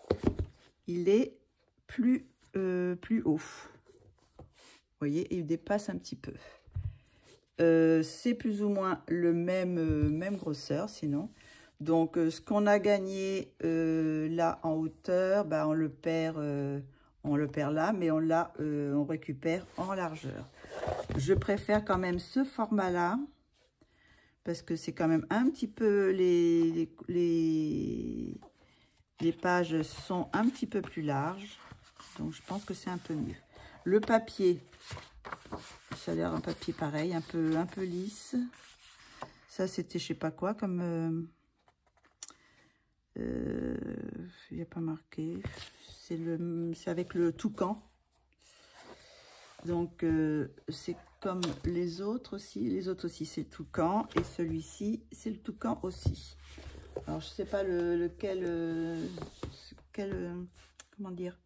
il est plus haut. Vous voyez, il dépasse un petit peu. C'est plus ou moins le même grosseur, sinon. Donc, ce qu'on a gagné là en hauteur, bah, on le perd là, mais on récupère en largeur. Je préfère quand même ce format-là, parce que c'est quand même un petit peu, les pages sont un petit peu plus larges. Donc, je pense que c'est un peu mieux. Le papier, ça a l'air un papier pareil, un peu lisse. Ça, c'était je sais pas quoi, comme... il n'y a pas marqué. C'est avec le toucan. Donc, c'est comme les autres aussi. Les autres aussi, c'est le toucan. Et celui-ci, c'est le toucan aussi. Alors, je sais pas comment dire,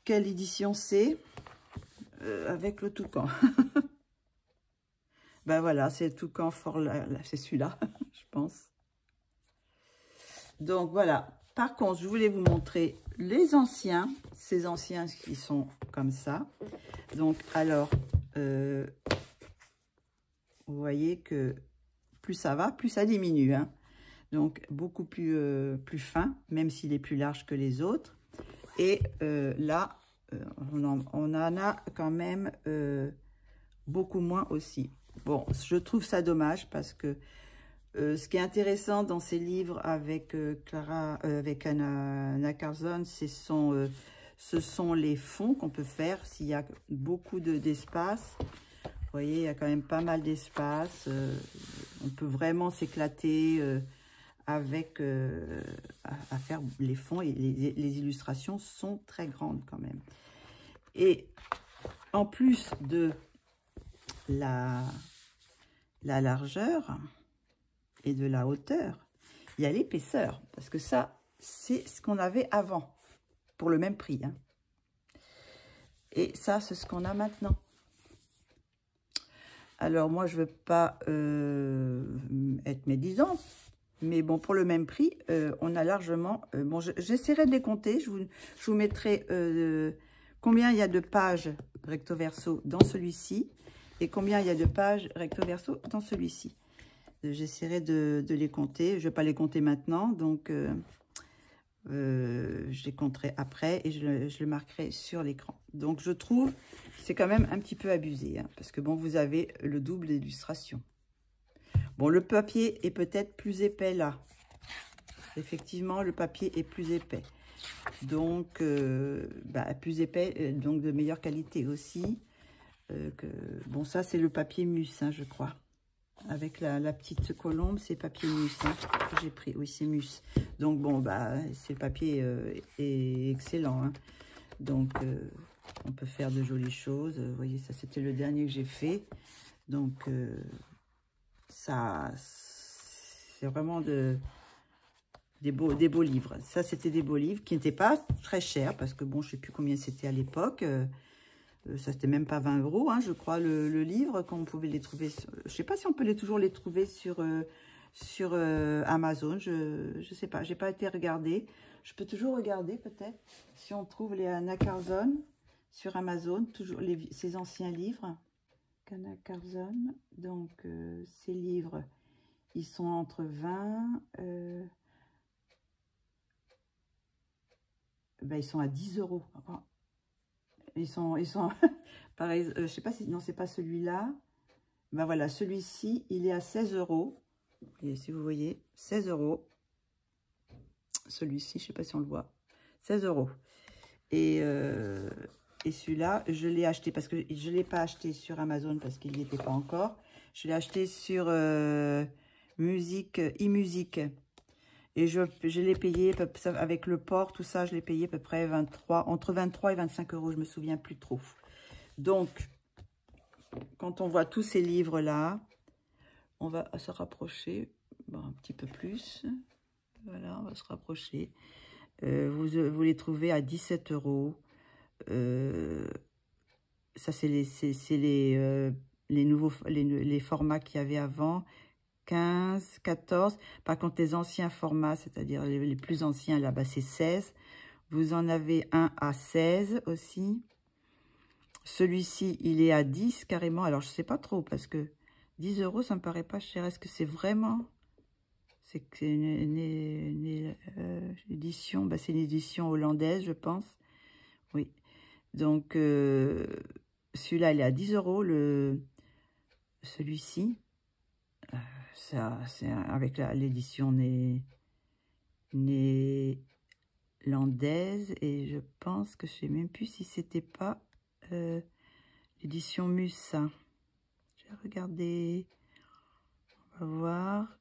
quelle édition c'est avec le toucan. Ben voilà, c'est le toucan fort, c'est celui-là, je pense. Donc voilà. Par contre, je voulais vous montrer les anciens, ces anciens qui sont comme ça. Donc alors, vous voyez que plus ça va, plus ça diminue, hein. Donc beaucoup plus fin, même s'il est plus large que les autres. Et là, on en a quand même beaucoup moins aussi. Bon, je trouve ça dommage parce que ce qui est intéressant dans ces livres avec avec Anna Carlson, ce sont les fonds qu'on peut faire s'il y a beaucoup d'espace. Vous voyez, il y a quand même pas mal d'espace. On peut vraiment s'éclater avec à faire les fonds, et les illustrations sont très grandes quand même. Et en plus de la largeur et de la hauteur, il y a l'épaisseur, parce que ça, c'est ce qu'on avait avant, pour le même prix, hein. Et ça, c'est ce qu'on a maintenant. Alors, moi, je ne veux pas être médisante, mais bon, pour le même prix, on a largement... bon, j'essaierai de les compter. Je vous mettrai combien il y a de pages recto verso dans celui-ci et combien il y a de pages recto verso dans celui-ci. J'essaierai de les compter. Je ne vais pas les compter maintenant, donc je les compterai après et je le marquerai sur l'écran. Donc, je trouve c'est quand même un petit peu abusé, hein, parce que bon, vous avez le double d'illustration. Bon, le papier est peut-être plus épais là. Effectivement, le papier est plus épais. Donc, plus épais, donc de meilleure qualité aussi. Bon, ça, c'est le papier Mus, hein, je crois. avec la petite colombe, c'est papier Mus hein, que j'ai pris. Oui, c'est Mus. Donc bon, bah, c'est le papier est excellent. Hein. Donc, on peut faire de jolies choses. Vous voyez, ça, c'était le dernier que j'ai fait. Donc, ça, c'est vraiment des beaux livres. Ça, c'était des beaux livres qui n'étaient pas très chers parce que, bon, je ne sais plus combien c'était à l'époque. Ça, c'était même pas 20 €, hein, je crois, le livre, qu'on pouvait les trouver. Je ne sais pas si on peut toujours les trouver sur Amazon. Je ne sais pas, j'ai pas été regarder. Je peux toujours regarder, peut-être, si on trouve les Anna Carlson sur Amazon, toujours ces anciens livres. Anna Carlson, donc, ces livres, ils sont entre 20... ben, ils sont à 10 €. Ils sont pareil, je sais pas si, non, c'est pas celui-là. Ben voilà, celui-ci, il est à 16 €. Et si vous voyez, 16 €. Celui-ci, je sais pas si on le voit. 16 €. Et celui-là, je l'ai acheté parce que je ne l'ai pas acheté sur Amazon parce qu'il n'y était pas encore. Je l'ai acheté sur eMusic. Et je l'ai payé, avec le port, tout ça, je l'ai payé à peu près entre 23 et 25 €, je ne me souviens plus trop. Donc, quand on voit tous ces livres-là, on va se rapprocher bon, un petit peu plus. Voilà, on va se rapprocher. Vous les trouvez à 17 €. Ça, c'est les nouveaux les formats qu'il y avait avant. 15, 14. Par contre, les anciens formats, c'est-à-dire les plus anciens, là-bas, c'est 16. Vous en avez un à 16 aussi. Celui-ci, il est à 10 carrément. Alors, je ne sais pas trop parce que 10 €, ça me paraît pas cher. Est-ce que c'est vraiment... C'est une édition... Bah, c'est une édition hollandaise, je pense. Oui. Donc, celui-là, il est à 10 €. Celui-ci... Ça, c'est avec l'édition néerlandaise et je pense que je sais même plus si c'était pas l'édition Mus. J'ai regardé, on va voir.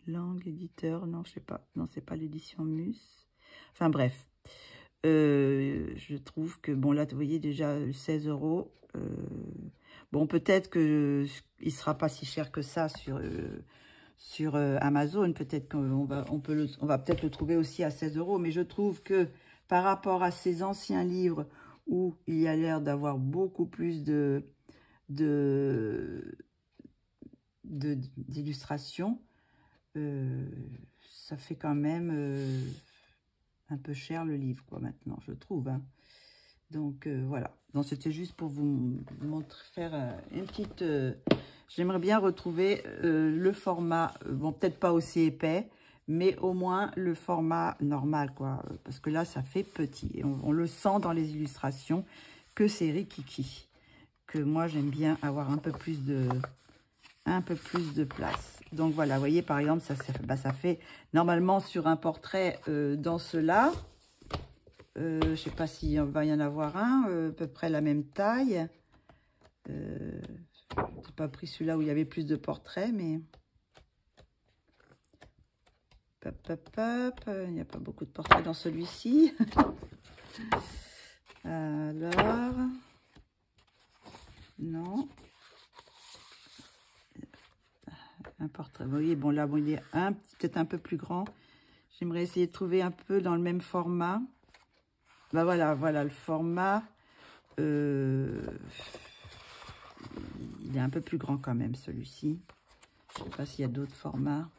Langue, éditeur, non, je sais pas. Non, c'est pas l'édition Mus. Enfin bref, je trouve que bon là, vous voyez déjà 16 €. Bon, peut-être que il sera pas si cher que ça sur Amazon. Peut-être qu'on va peut-être le trouver aussi à 16 €. Mais je trouve que par rapport à ces anciens livres où il y a l'air d'avoir beaucoup plus d'illustrations, ça fait quand même un peu cher le livre, quoi, maintenant, je trouve, hein. Donc, voilà. Donc, c'était juste pour vous montrer, faire une petite... J'aimerais bien retrouver le format, bon, peut-être pas aussi épais, mais au moins le format normal, quoi. Parce que là, ça fait petit. Et on le sent dans les illustrations que c'est rikiki. Que moi, j'aime bien avoir un peu plus de place. Donc, voilà, vous voyez, par exemple, ça fait normalement sur un portrait dans cela... je ne sais pas s'il va y en avoir un, à peu près la même taille. Je n'ai pas pris celui-là où il y avait plus de portraits, mais... Il n'y a pas beaucoup de portraits dans celui-ci. Alors... Non. Un portrait. Vous voyez, bon là, bon, il est peut-être un peu plus grand. J'aimerais essayer de trouver un peu dans le même format. Ben voilà le format. Il est un peu plus grand quand même, celui-ci. Je ne sais pas s'il y a d'autres formats.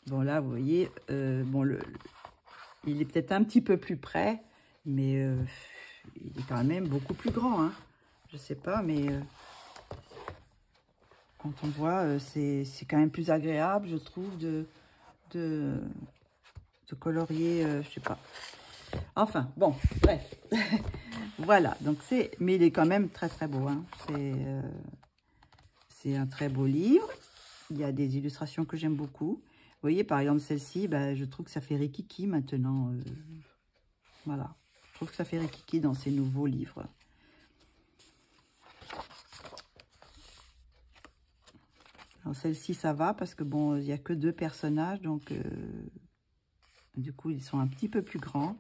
Bon, là, vous voyez, bon, il est peut-être un petit peu plus près, mais il est quand même beaucoup plus grand, hein. Je sais pas, mais quand on voit, c'est quand même plus agréable, je trouve, de colorier, je sais pas. Enfin, bon, bref. Voilà, donc mais il est quand même très très beau, hein. C'est un très beau livre. Il y a des illustrations que j'aime beaucoup. Vous voyez, par exemple, celle-ci, bah, je trouve que ça fait rikiki maintenant. Voilà, je trouve que ça fait rikiki dans ces nouveaux livres. Alors celle-ci, ça va parce que bon, il n'y a que 2 personnages, donc du coup, ils sont un petit peu plus grands.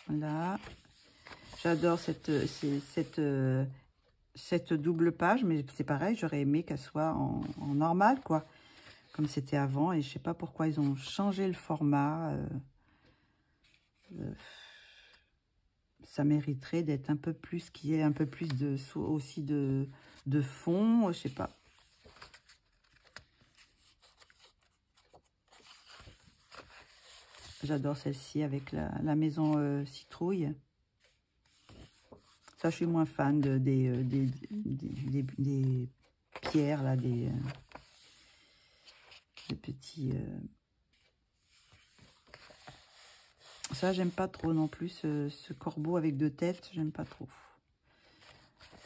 Voilà. J'adore cette double page, mais c'est pareil, j'aurais aimé qu'elle soit en normal, quoi, comme c'était avant, et je sais pas pourquoi ils ont changé le format. Ça mériterait d'être un peu plus, qu'il y ait un peu plus aussi de fond, je sais pas. J'adore celle-ci avec la maison citrouille. Ça, je suis moins fan des pierres, là, des petits... Ça, j'aime pas trop non plus, ce corbeau avec 2 têtes, j'aime pas trop.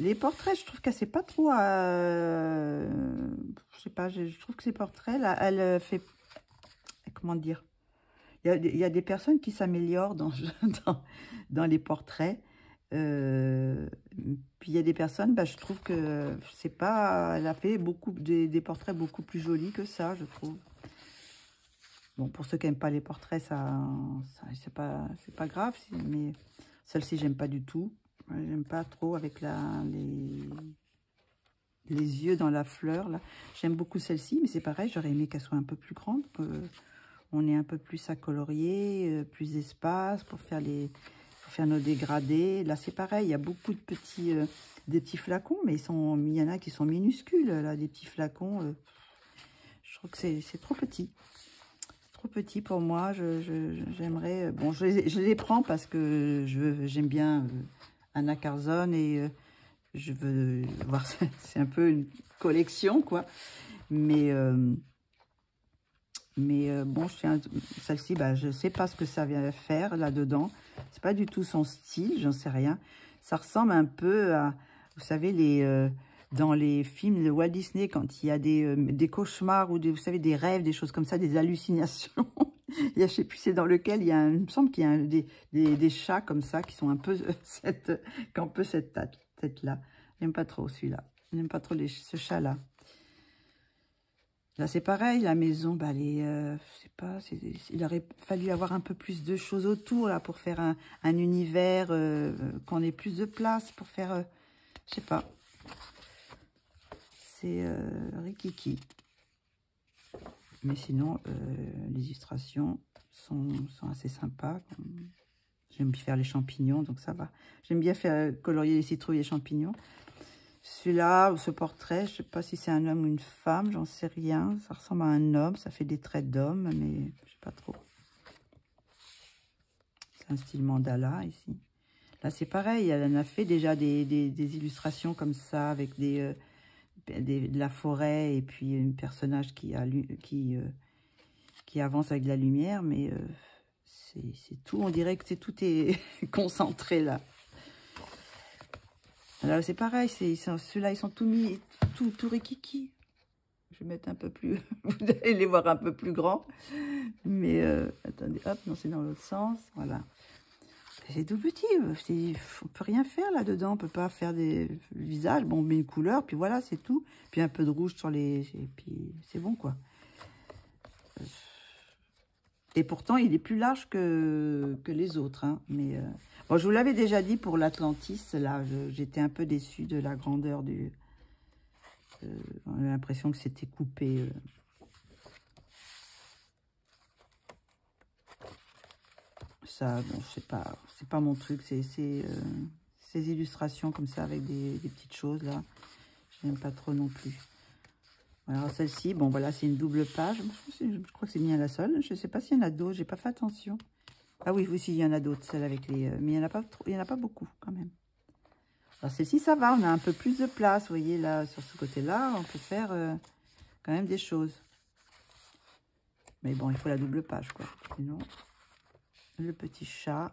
Les portraits, je trouve qu'elle sait pas trop... je sais pas, je trouve que ces portraits, là, elle fait... Comment dire? Il y a des personnes qui s'améliorent dans les portraits. Puis il y a des personnes, bah, je trouve que c'est pas, elle a fait des portraits beaucoup plus jolis que ça, je trouve. Bon, pour ceux qui n'aiment pas les portraits, c'est pas grave, mais celle-ci, j'aime pas du tout. J'aime pas trop avec les yeux dans la fleur, là. J'aime beaucoup celle-ci, mais c'est pareil, j'aurais aimé qu'elle soit un peu plus grande. On est un peu plus à colorier, plus d'espace pour faire nos dégradés. Là, c'est pareil, il y a beaucoup de des petits flacons, mais il y en a qui sont minuscules, là, des petits flacons. Je trouve que c'est trop petit. Trop petit pour moi. J'aimerais... Bon, je les prends parce que j'aime bien Anna Carzon et je veux voir... C'est un peu une collection, quoi. Mais bon, celle-ci, bah, je ne sais pas ce que ça vient faire là-dedans. C'est pas du tout son style, j'en sais rien. Ça ressemble un peu à, vous savez, dans les films de Walt Disney, quand il y a des cauchemars ou vous savez, des rêves, des choses comme ça, des hallucinations. Je ne sais plus c'est dans lequel il me semble qu'il y a des chats comme ça qui sont un peu cette tête-là. J'aime pas trop celui-là. J'aime pas trop ce chat-là. Là, c'est pareil, la maison, bah, je sais pas, il aurait fallu avoir un peu plus de choses autour, là, pour faire un univers, qu'on ait plus de place pour faire, je sais pas. C'est rikiki. Mais sinon, les illustrations sont assez sympas. J'aime bien faire les champignons, donc ça va. J'aime bien faire colorier les citrouilles et les champignons. Celui-là, ce portrait, je ne sais pas si c'est un homme ou une femme, j'en sais rien. Ça ressemble à un homme, ça fait des traits d'homme, mais je ne sais pas trop. C'est un style mandala ici. Là, c'est pareil, elle en a fait déjà des illustrations comme ça, avec de la forêt et puis un personnage qui avance avec de la lumière, mais c'est tout, on dirait que tout est concentré là. Là, c'est pareil, ceux-là, ils sont tout mis, tout rikiki. Je vais mettre un peu plus, vous allez les voir un peu plus grands. Mais, attendez, hop, non, c'est dans l'autre sens, voilà. C'est tout petit, on peut rien faire là-dedans, on peut pas faire des visages, bon, on met une couleur, puis voilà, c'est tout. Puis un peu de rouge sur et puis c'est bon, quoi. Et pourtant, il est plus large que les autres, hein, mais... Bon, je vous l'avais déjà dit pour l'Atlantis, là, j'étais un peu déçue de la grandeur du... on a l'impression que c'était coupé. Ça, bon, je sais pas, c'est pas mon truc, ces illustrations comme ça avec des petites choses, là, j'aime pas trop non plus. Alors, celle-ci, bon, voilà, c'est une double page. Je crois que c'est bien la seule. Je sais pas s'il y en a d'autres, j'ai pas fait attention. Ah oui, oui, il y en a d'autres, celles avec les... mais il n'y en a pas trop, il y en a pas beaucoup, quand même. Alors, celle-ci, ça va, on a un peu plus de place. Vous voyez, là, sur ce côté-là, on peut faire quand même des choses. Mais bon, il faut la double page, quoi. Sinon, le petit chat.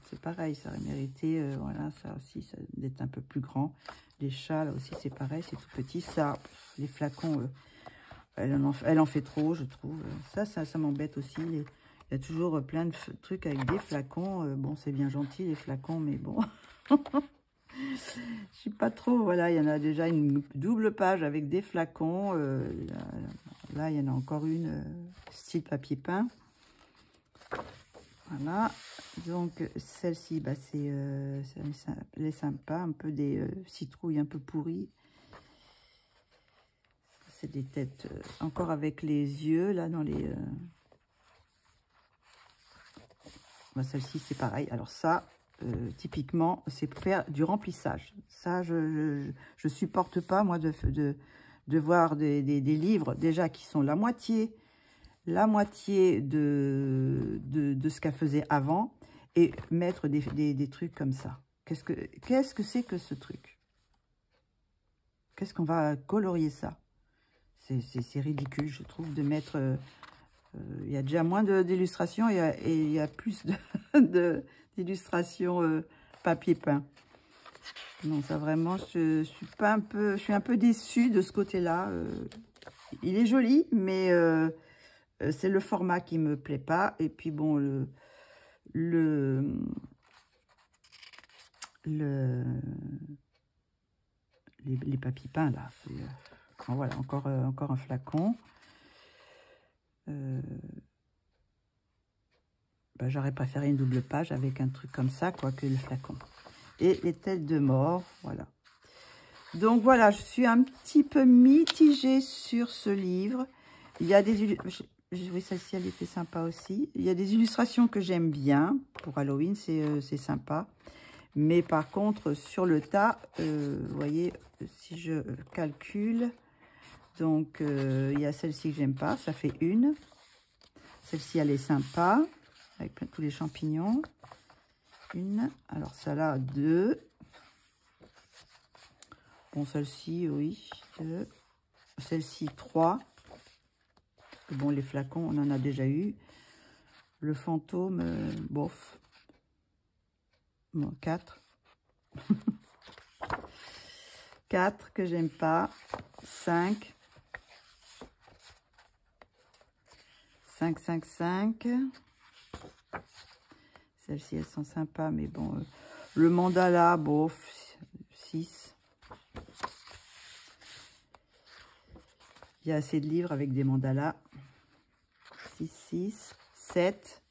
C'est pareil, ça aurait mérité, voilà, ça aussi, d'être un peu plus grand. Les chats, là aussi, c'est pareil, c'est tout petit. Ça, les flacons... Elle en fait trop, je trouve. Ça m'embête aussi. Il y a toujours plein de trucs avec des flacons. Bon, c'est bien gentil, les flacons, mais bon. Je suis pas trop, voilà, il y en a déjà une double page avec des flacons. Là, il y en a encore une style papier peint. Voilà, donc celle-ci, bah, elle est sympa, un peu des citrouilles un peu pourries. C'est des têtes encore avec les yeux, là, dans les... Bah, celle-ci, c'est pareil. Alors ça, typiquement, c'est pour faire du remplissage. Ça, je supporte pas, moi, de voir des livres, déjà, qui sont la moitié de ce qu'elle faisait avant, et mettre des trucs comme ça. Qu'est-ce que c'est que ce truc? Qu'est-ce qu'on va colorier ça? C'est ridicule, je trouve, de mettre... il y a déjà moins d'illustrations et il y a plus d'illustrations papier peint. Non, ça vraiment, je suis un peu déçue de ce côté-là. Il est joli, mais c'est le format qui me plaît pas. Et puis bon, les papiers peints là. Voilà, encore un flacon. Bah, j'aurais préféré une double page avec un truc comme ça, quoi, que le flacon. Et les têtes de mort, voilà. Donc voilà, je suis un petit peu mitigée sur ce livre. Il y a des... Oui, celle-ci, elle était sympa aussi. Il y a des illustrations que j'aime bien. Pour Halloween, c'est sympa. Mais par contre, sur le tas, vous voyez, si je calcule... Donc, il y a celle-ci que j'aime pas, ça fait une. Celle-ci, elle est sympa, avec tous les champignons. Une. Alors, celle-là, deux. Bon, celle-ci, oui, deux. Celle-ci, trois. Parce que bon, les flacons, on en a déjà eu. Le fantôme, bof. Bon, quatre. 4 que j'aime pas. 5. 5, 5, 5. Celles-ci, elles sont sympas, mais bon. Le mandala, bof, 6. Il y a assez de livres avec des mandalas. 6, 6, 7.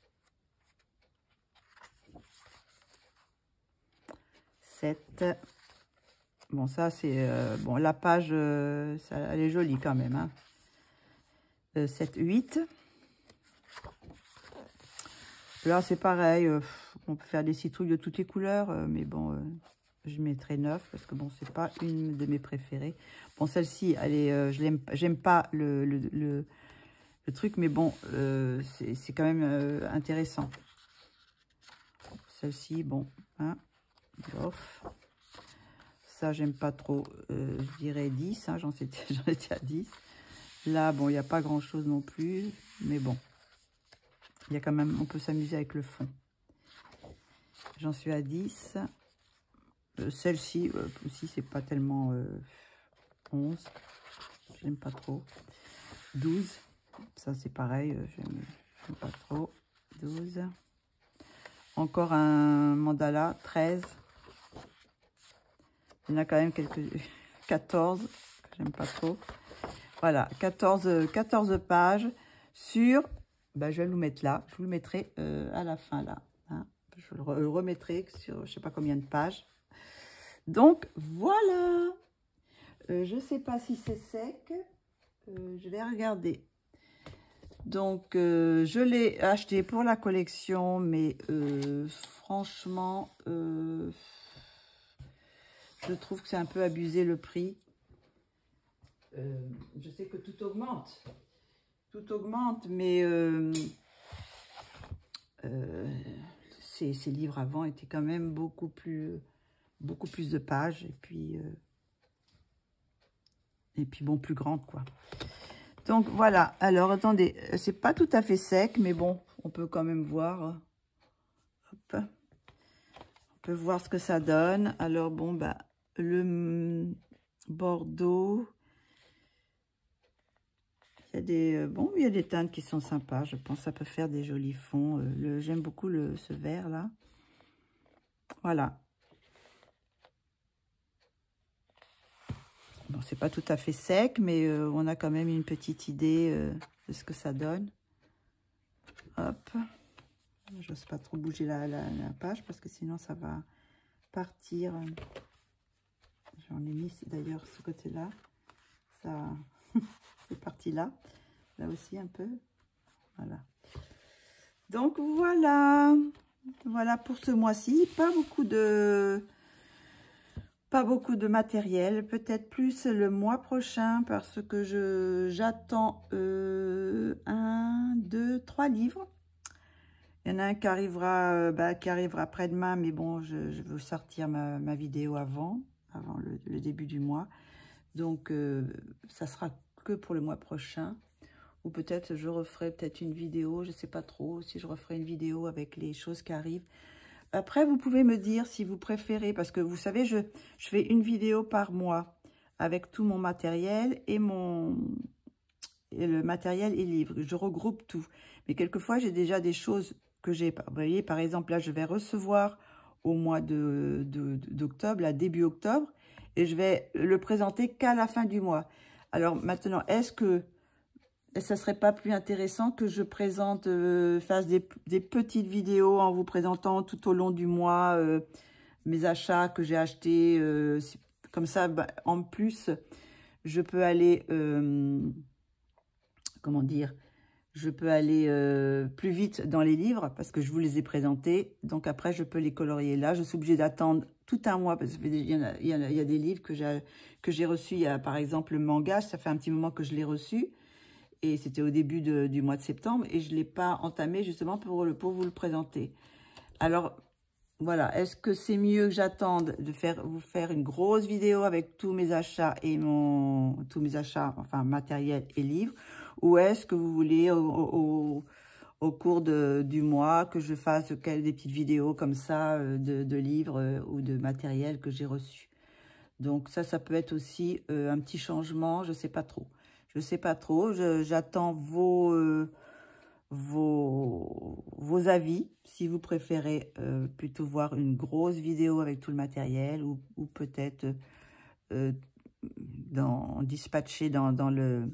7. Bon, ça, c'est... bon, la page, ça, elle est jolie quand même. Hein. 7, 8. Là, c'est pareil. On peut faire des citrouilles de toutes les couleurs. Mais bon, je mettrai 9 parce que bon, c'est pas une de mes préférées. Bon, celle-ci, elle est... j'aime pas le truc, mais bon, c'est quand même intéressant. Celle-ci, bon, hein, off. Ça, j'aime pas trop. Je dirais 10, hein, j'en étais à 10. Là, bon, il n'y a pas grand-chose non plus, mais bon. Il y a quand même, on peut s'amuser avec le fond. J'en suis à 10. Celle-ci, aussi, c'est pas tellement 11. J'aime pas trop. 12. Ça, c'est pareil, j'aime pas trop. 12. Encore un mandala, 13. Il y en a quand même quelques... 14, que j'aime pas trop. Voilà, 14 pages sur... Ben, je vais le mettre là. Je vous le mettrai à la fin, là. Hein. Je le remettrai sur je sais pas combien de pages. Donc, voilà. Je sais pas si c'est sec. Je vais regarder. Donc, je l'ai acheté pour la collection, mais franchement, je trouve que c'est un peu abusé le prix. Je sais que tout augmente. Tout augmente, mais ces livres avant étaient quand même beaucoup plus de pages. Et puis bon, plus grandes, quoi. Donc, voilà. Alors, attendez, c'est pas tout à fait sec, mais bon, on peut quand même voir. Hop. On peut voir ce que ça donne. Alors, bon, bah, le Bordeaux... Il y a des, bon, il y a des teintes qui sont sympas. Je pense que ça peut faire des jolis fonds. J'aime beaucoup ce vert là. Voilà. C'est pas tout à fait sec, mais on a quand même une petite idée de ce que ça donne. Hop. J'ose pas trop bouger la page parce que sinon ça va partir. J'en ai mis d'ailleurs ce côté-là. Ça c'est parti là. Là aussi un peu. Voilà. Donc voilà. Voilà pour ce mois-ci. Pas beaucoup de matériel. Peut-être plus le mois prochain parce que j'attends 1, 2, 3 livres. Il y en a un qui arrivera après-demain, mais bon, je veux sortir ma vidéo avant le début du mois. Donc, ça sera que pour le mois prochain. Ou peut-être je referai peut-être une vidéo, je ne sais pas trop, si je referai une vidéo avec les choses qui arrivent. Après, vous pouvez me dire si vous préférez, parce que vous savez, je fais une vidéo par mois avec tout mon matériel et le matériel et livres. Je regroupe tout. Mais quelquefois, j'ai déjà des choses que j'ai. Vous voyez, par exemple, là, je vais recevoir au mois d'octobre, là, début octobre, et je vais le présenter qu'à la fin du mois. Alors maintenant, est-ce que ça serait pas plus intéressant que je présente, fasse des petites vidéos en vous présentant tout au long du mois mes achats que j'ai achetés. Comme ça, bah, en plus, je peux aller, comment dire, je peux aller plus vite dans les livres parce que je vous les ai présentés. Donc après, je peux les colorier. Là, je suis obligée d'attendre tout un mois parce qu'il y a des livres que j'ai reçus. Il y a par exemple le manga, ça fait un petit moment que je l'ai reçu. Et c'était au début du mois de septembre. Et je ne l'ai pas entamé justement pour vous le présenter. Alors, voilà. Est-ce que c'est mieux que j'attende de vous faire une grosse vidéo avec tous mes achats et enfin matériel et livres? Ou est-ce que vous voulez au cours du mois que je fasse des petites vidéos comme ça de livres ou de matériel que j'ai reçu? Donc ça peut être aussi un petit changement, je ne sais pas trop. Je ne sais pas trop, j'attends vos avis, si vous préférez plutôt voir une grosse vidéo avec tout le matériel ou peut-être dispatcher dans le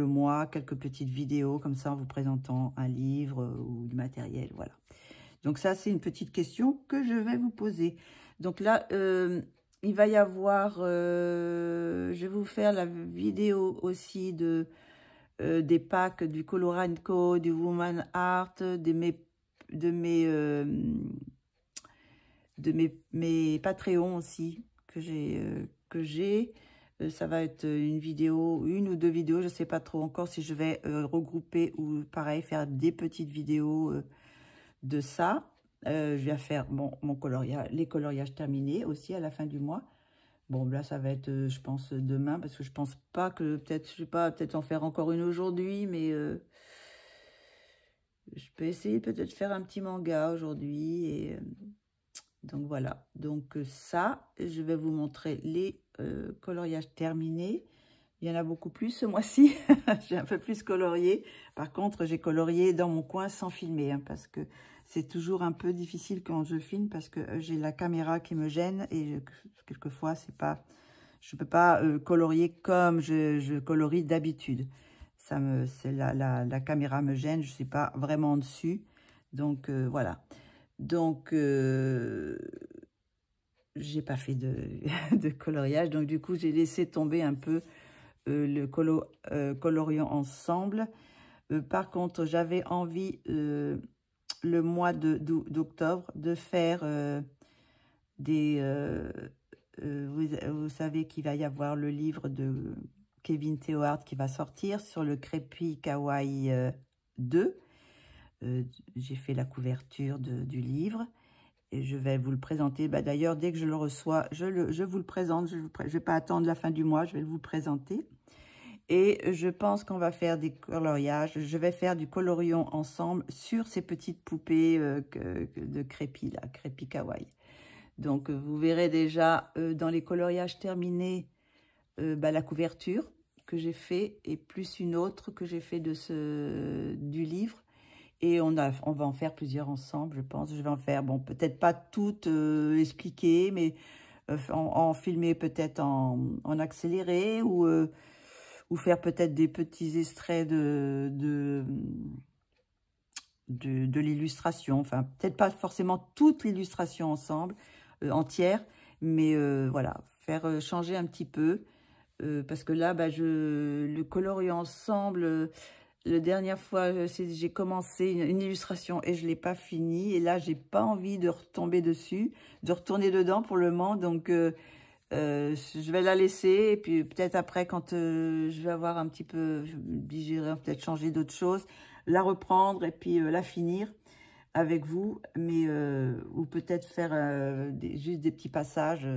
mois quelques petites vidéos comme ça en vous présentant un livre ou du matériel, voilà. Donc ça, c'est une petite question que je vais vous poser. Donc là, il va y avoir, je vais vous faire la vidéo aussi des packs du Colora & Co, du Woman Art, de mes Patreons aussi que j'ai. Ça va être une ou deux vidéos, je ne sais pas trop encore si je vais regrouper ou pareil, faire des petites vidéos de ça. Je viens faire les coloriages terminés aussi à la fin du mois. Bon, là, ça va être, je pense, demain, parce que je pense pas que, peut-être, je sais pas, peut-être en faire encore une aujourd'hui, mais je peux essayer peut-être de faire un petit manga aujourd'hui. Et donc, voilà. Donc, ça, je vais vous montrer les coloriages terminés. Il y en a beaucoup plus ce mois-ci. J'ai un peu plus colorié. Par contre, j'ai colorié dans mon coin sans filmer, hein, parce que c'est toujours un peu difficile quand je filme parce que j'ai la caméra qui me gêne et quelquefois, je ne peux pas colorier comme je colorie d'habitude. La caméra me gêne, je ne suis pas vraiment dessus. Donc, voilà. Donc, j'ai pas fait de coloriage. Donc, du coup, j'ai laissé tomber un peu le coloriant ensemble. Par contre, j'avais envie le mois d'octobre de faire vous savez qu'il va y avoir le livre de Kevin Théohard qui va sortir sur le Crépi Kawaii 2. J'ai fait la couverture du livre et je vais vous le présenter. Bah, d'ailleurs, dès que je le reçois, je vous le présente. Je ne vais pas attendre la fin du mois, je vais vous le présenter. Et je pense qu'on va faire des coloriages. Je vais faire du colorion ensemble sur ces petites poupées de Crépi, là, Crépi Kawaii. Donc, vous verrez déjà dans les coloriages terminés la couverture que j'ai fait et plus une autre que j'ai fait du livre. Et on va en faire plusieurs ensemble, je pense. Je vais en faire, bon, peut-être pas toutes expliquées, mais en filmer peut-être en accéléré ou faire peut-être des petits extraits de l'illustration. Enfin, peut-être pas forcément toute l'illustration ensemble, entière, mais voilà, faire changer un petit peu. Parce que là, bah, le coloris ensemble, la dernière fois, j'ai commencé une illustration et je ne l'ai pas fini. Et là, j'ai pas envie de retomber dessus, de retourner dedans pour le moment. Donc, je vais la laisser. Et puis, peut-être après, quand je vais avoir un petit peu digéré, peut-être changer d'autres choses, la reprendre et puis la finir avec vous. Mais, ou peut-être faire juste des petits passages.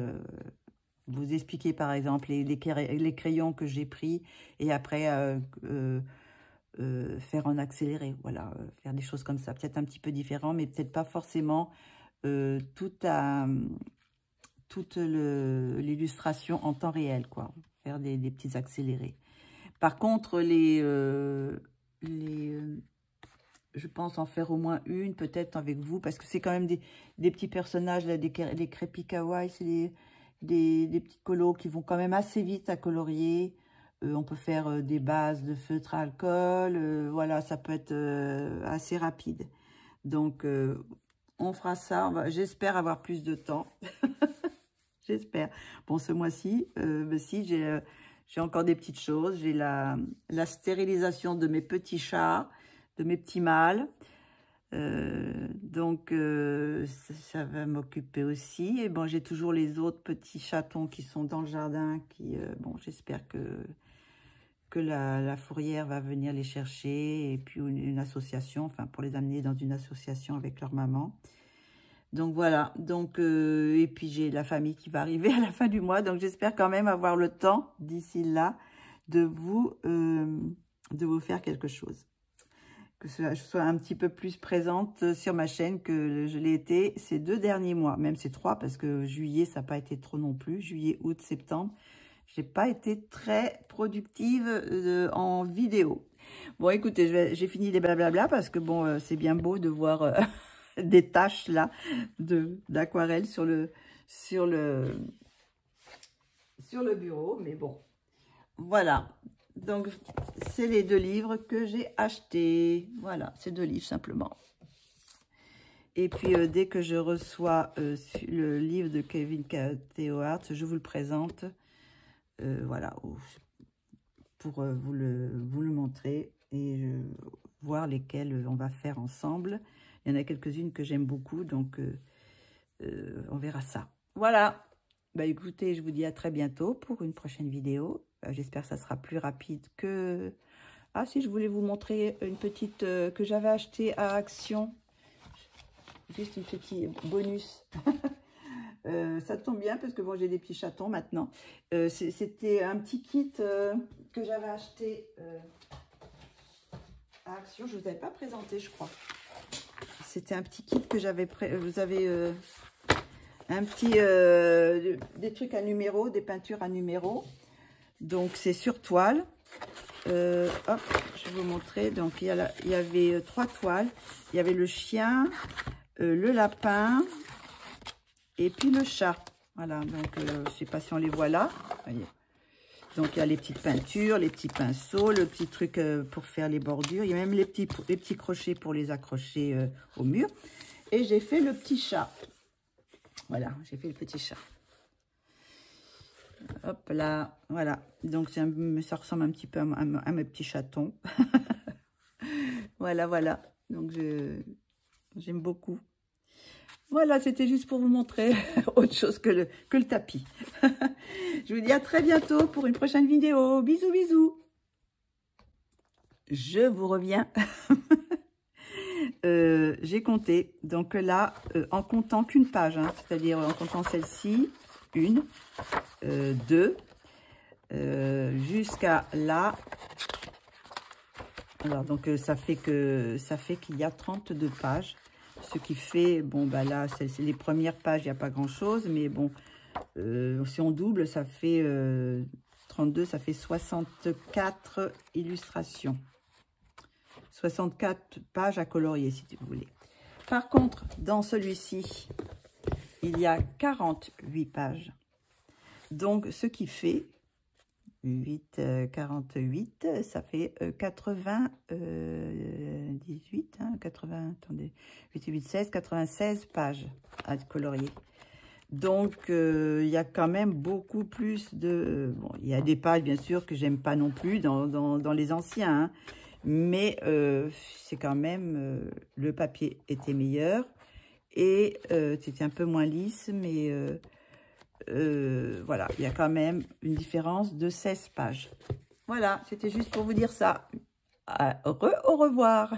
Vous expliquer par exemple les crayons que j'ai pris et après faire en accéléré, voilà, faire des choses comme ça, peut-être un petit peu différent, mais peut-être pas forcément toute l'illustration en temps réel, quoi, faire des petits accélérés. Par contre, je pense en faire au moins une, peut-être avec vous, parce que c'est quand même des petits personnages, là, les crépis kawaii, c'est des petits colos qui vont quand même assez vite à colorier. On peut faire des bases de feutre à alcool. Voilà, ça peut être assez rapide. Donc, on fera ça. J'espère avoir plus de temps. J'espère. Bon, ce mois-ci, si, j'ai encore des petites choses. J'ai la stérilisation de mes petits chats, de mes petits mâles. Donc ça va m'occuper aussi. Et bon, j'ai toujours les autres petits chatons qui sont dans le jardin qui bon, j'espère que la fourrière va venir les chercher et puis une association, enfin pour les amener dans une association avec leur maman. Donc voilà, donc et puis j'ai la famille qui va arriver à la fin du mois, donc j'espère quand même avoir le temps d'ici là de vous faire quelque chose. Que je sois un petit peu plus présente sur ma chaîne que je l'ai été ces 2 derniers mois. Même ces 3, parce que juillet, ça n'a pas été trop non plus. Juillet, août, septembre, je n'ai pas été très productive en vidéo. Bon, écoutez, j'ai fini les blablabla, parce que bon, c'est bien beau de voir des taches là d'aquarelle sur le bureau. Mais bon, voilà. Donc, c'est les 2 livres que j'ai achetés. Voilà, ces 2 livres simplement. Et puis, dès que je reçois le livre de Kevin Theohart, je vous le présente. Voilà, pour vous le montrer et voir lesquels on va faire ensemble. Il y en a quelques-unes que j'aime beaucoup, donc on verra ça. Voilà. Bah, écoutez, je vous dis à très bientôt pour une prochaine vidéo. J'espère que ça sera plus rapide que... Ah si, je voulais vous montrer une petite que j'avais achetée à Action. Juste une petite bonus. Ça tombe bien parce que bon, j'ai des petits chatons maintenant. C'était un petit kit que j'avais acheté à Action. Je ne vous avais pas présenté, je crois. C'était un petit kit que j'avais... Vous avez... un petit... des trucs à numéros, des peintures à numéros. Donc, c'est sur toile. Hop, je vais vous montrer. Donc, il y avait 3 toiles. Il y avait le chien, le lapin et puis le chat. Voilà, donc, je ne sais pas si on les voit là. Voyez. Donc, il y a les petites peintures, les petits pinceaux, le petit truc pour faire les bordures. Il y a même les petits crochets pour les accrocher au mur. Et j'ai fait le petit chat. Voilà, j'ai fait le petit chat. Hop là, voilà. Donc, ça ressemble un petit peu à mes petits chatons. Voilà, voilà. Donc, j'aime beaucoup. Voilà, c'était juste pour vous montrer autre chose que le tapis. Je vous dis à très bientôt pour une prochaine vidéo. Bisous, bisous. Je vous reviens. J'ai compté. Donc là, en comptant qu'une page, hein, c'est-à-dire en comptant celle-ci, 1, 2, jusqu'à là. Alors, donc, ça fait qu'il y a 32 pages. Ce qui fait, bon, bah là, c'est les premières pages, il n'y a pas grand-chose. Mais bon, si on double, ça fait 32, ça fait 64 illustrations. 64 pages à colorier, si vous voulez. Par contre, dans celui-ci, il y a 48 pages. Donc, ce qui fait 8, 48, ça fait 98, hein, 80, attendez, 8, 8, 16, 96 pages à colorier. Donc, il y a quand même beaucoup plus de... Bon, il y a des pages, bien sûr, que j'aime pas non plus dans les anciens, hein, mais c'est quand même... le papier était meilleur et c'était un peu moins lisse, mais voilà, il y a quand même une différence de 16 pages. Voilà, c'était juste pour vous dire ça. Au revoir.